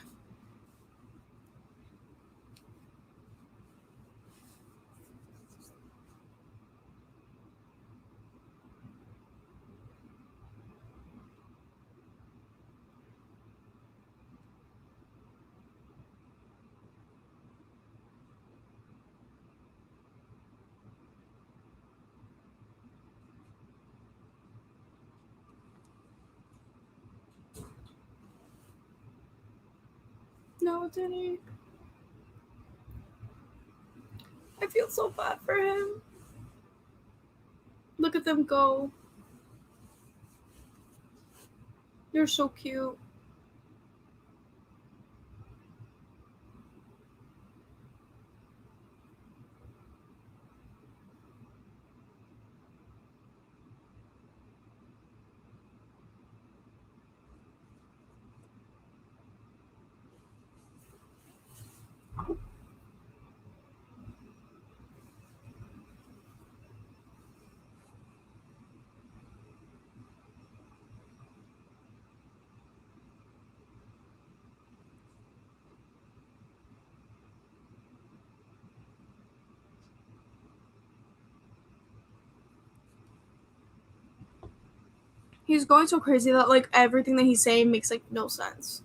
No, Danny. I feel so bad for him. Look at them go. They're so cute. He's going so crazy that, like, everything that he's saying makes, like, no sense.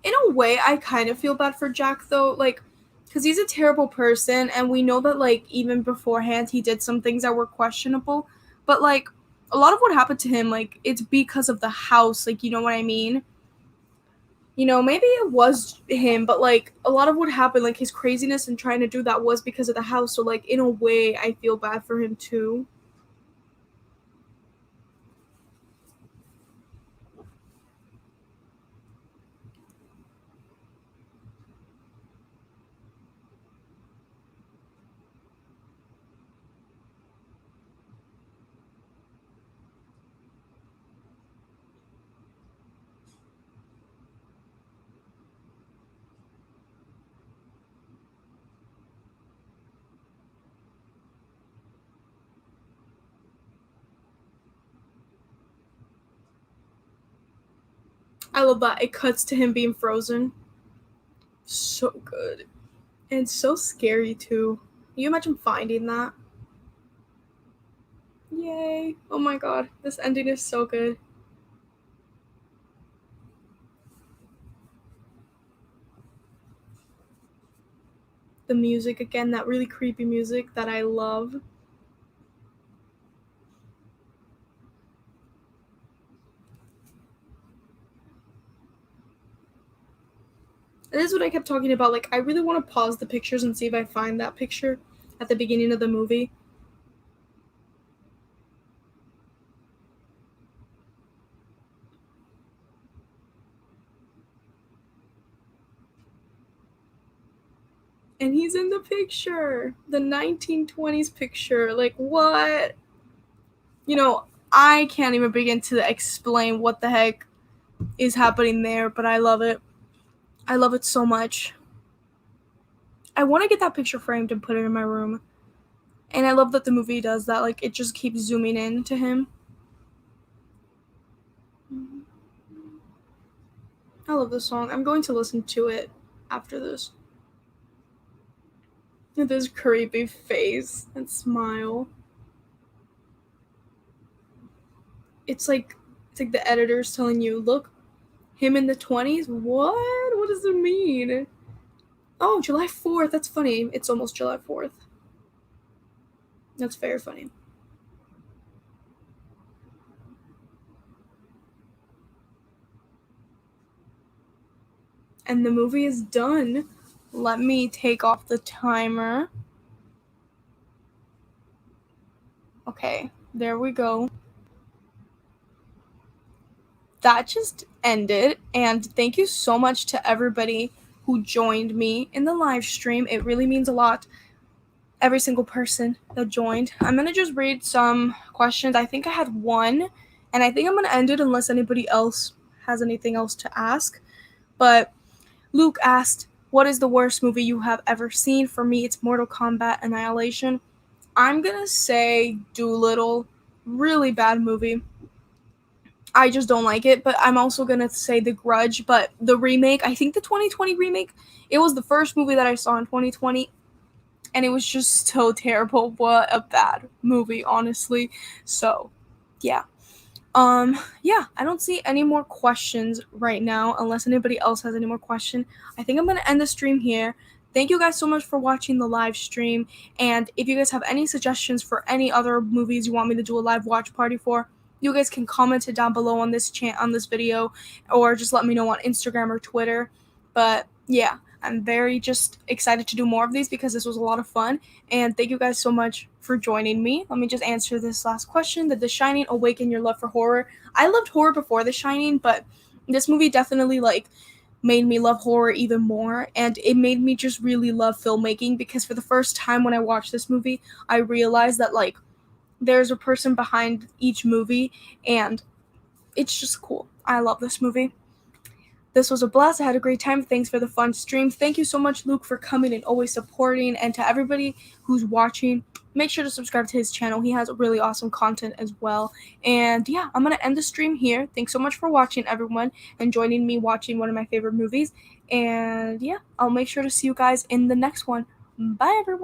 In a way, I kind of feel bad for Jack, though, like, because he's a terrible person, and we know that, like, even beforehand, he did some things that were questionable, but, like, a lot of what happened to him, like, it's because of the house, like, you know what I mean? You know, maybe it was him, but, like, a lot of what happened, like, his craziness and trying to do that was because of the house, so, like, in a way, I feel bad for him, too. I love that. It cuts to him being frozen. So good. And so scary, too. Can you imagine finding that? Yay. Oh my god. This ending is so good. The music again, that really creepy music that I love. This is what I kept talking about. Like, I really want to pause the pictures and see if I find that picture at the beginning of the movie. And he's in the picture. The 1920s picture. Like, what? You know, I can't even begin to explain what the heck is happening there, but I love it. I love it so much. I want to get that picture framed and put it in my room. And I love that the movie does that. Like, it just keeps zooming in to him. I love this song. I'm going to listen to it after this. With this creepy face and smile. It's like the editor's telling you, look, him in the 20s? What? What does it mean? Oh, July 4th. That's funny. It's almost July 4th. That's very funny. And the movie is done. Let me take off the timer. Okay, there we go. That just ended, and thank you so much to everybody who joined me in the live stream. It really means a lot. Every single person that joined. I'm gonna just read some questions. I think I had one, and I think I'm gonna end it unless anybody else has anything else to ask. But Luke asked, what is the worst movie you have ever seen? For me, it's Mortal Kombat Annihilation. I'm gonna say Dolittle. Really bad movie. I just don't like it, but I'm also gonna say The Grudge, but the remake, I think the 2020 remake, it was the first movie that I saw in 2020, and it was just so terrible. What a bad movie, honestly. So, yeah. Yeah, I don't see any more questions right now unless anybody else has any more question. I think I'm going to end the stream here. Thank you guys so much for watching the live stream, and if you guys have any suggestions for any other movies you want me to do a live watch party for, you guys can comment it down below on this on this video, or just let me know on Instagram or Twitter. But yeah, I'm very just excited to do more of these because this was a lot of fun, and thank you guys so much for joining me. Let me just answer this last question. Did The Shining awaken your love for horror? I loved horror before The Shining, but this movie definitely made me love horror even more, and it made me just really love filmmaking because for the first time when I watched this movie, I realized that there's a person behind each movie, and it's just cool. I love this movie. This was a blast. I had a great time. Thanks for the fun stream. Thank you so much, Luke, for coming and always supporting. And to everybody who's watching, make sure to subscribe to his channel. He has really awesome content as well. And yeah, I'm going to end the stream here. Thanks so much for watching, everyone, and joining me watching one of my favorite movies. And yeah, I'll make sure to see you guys in the next one. Bye, everyone.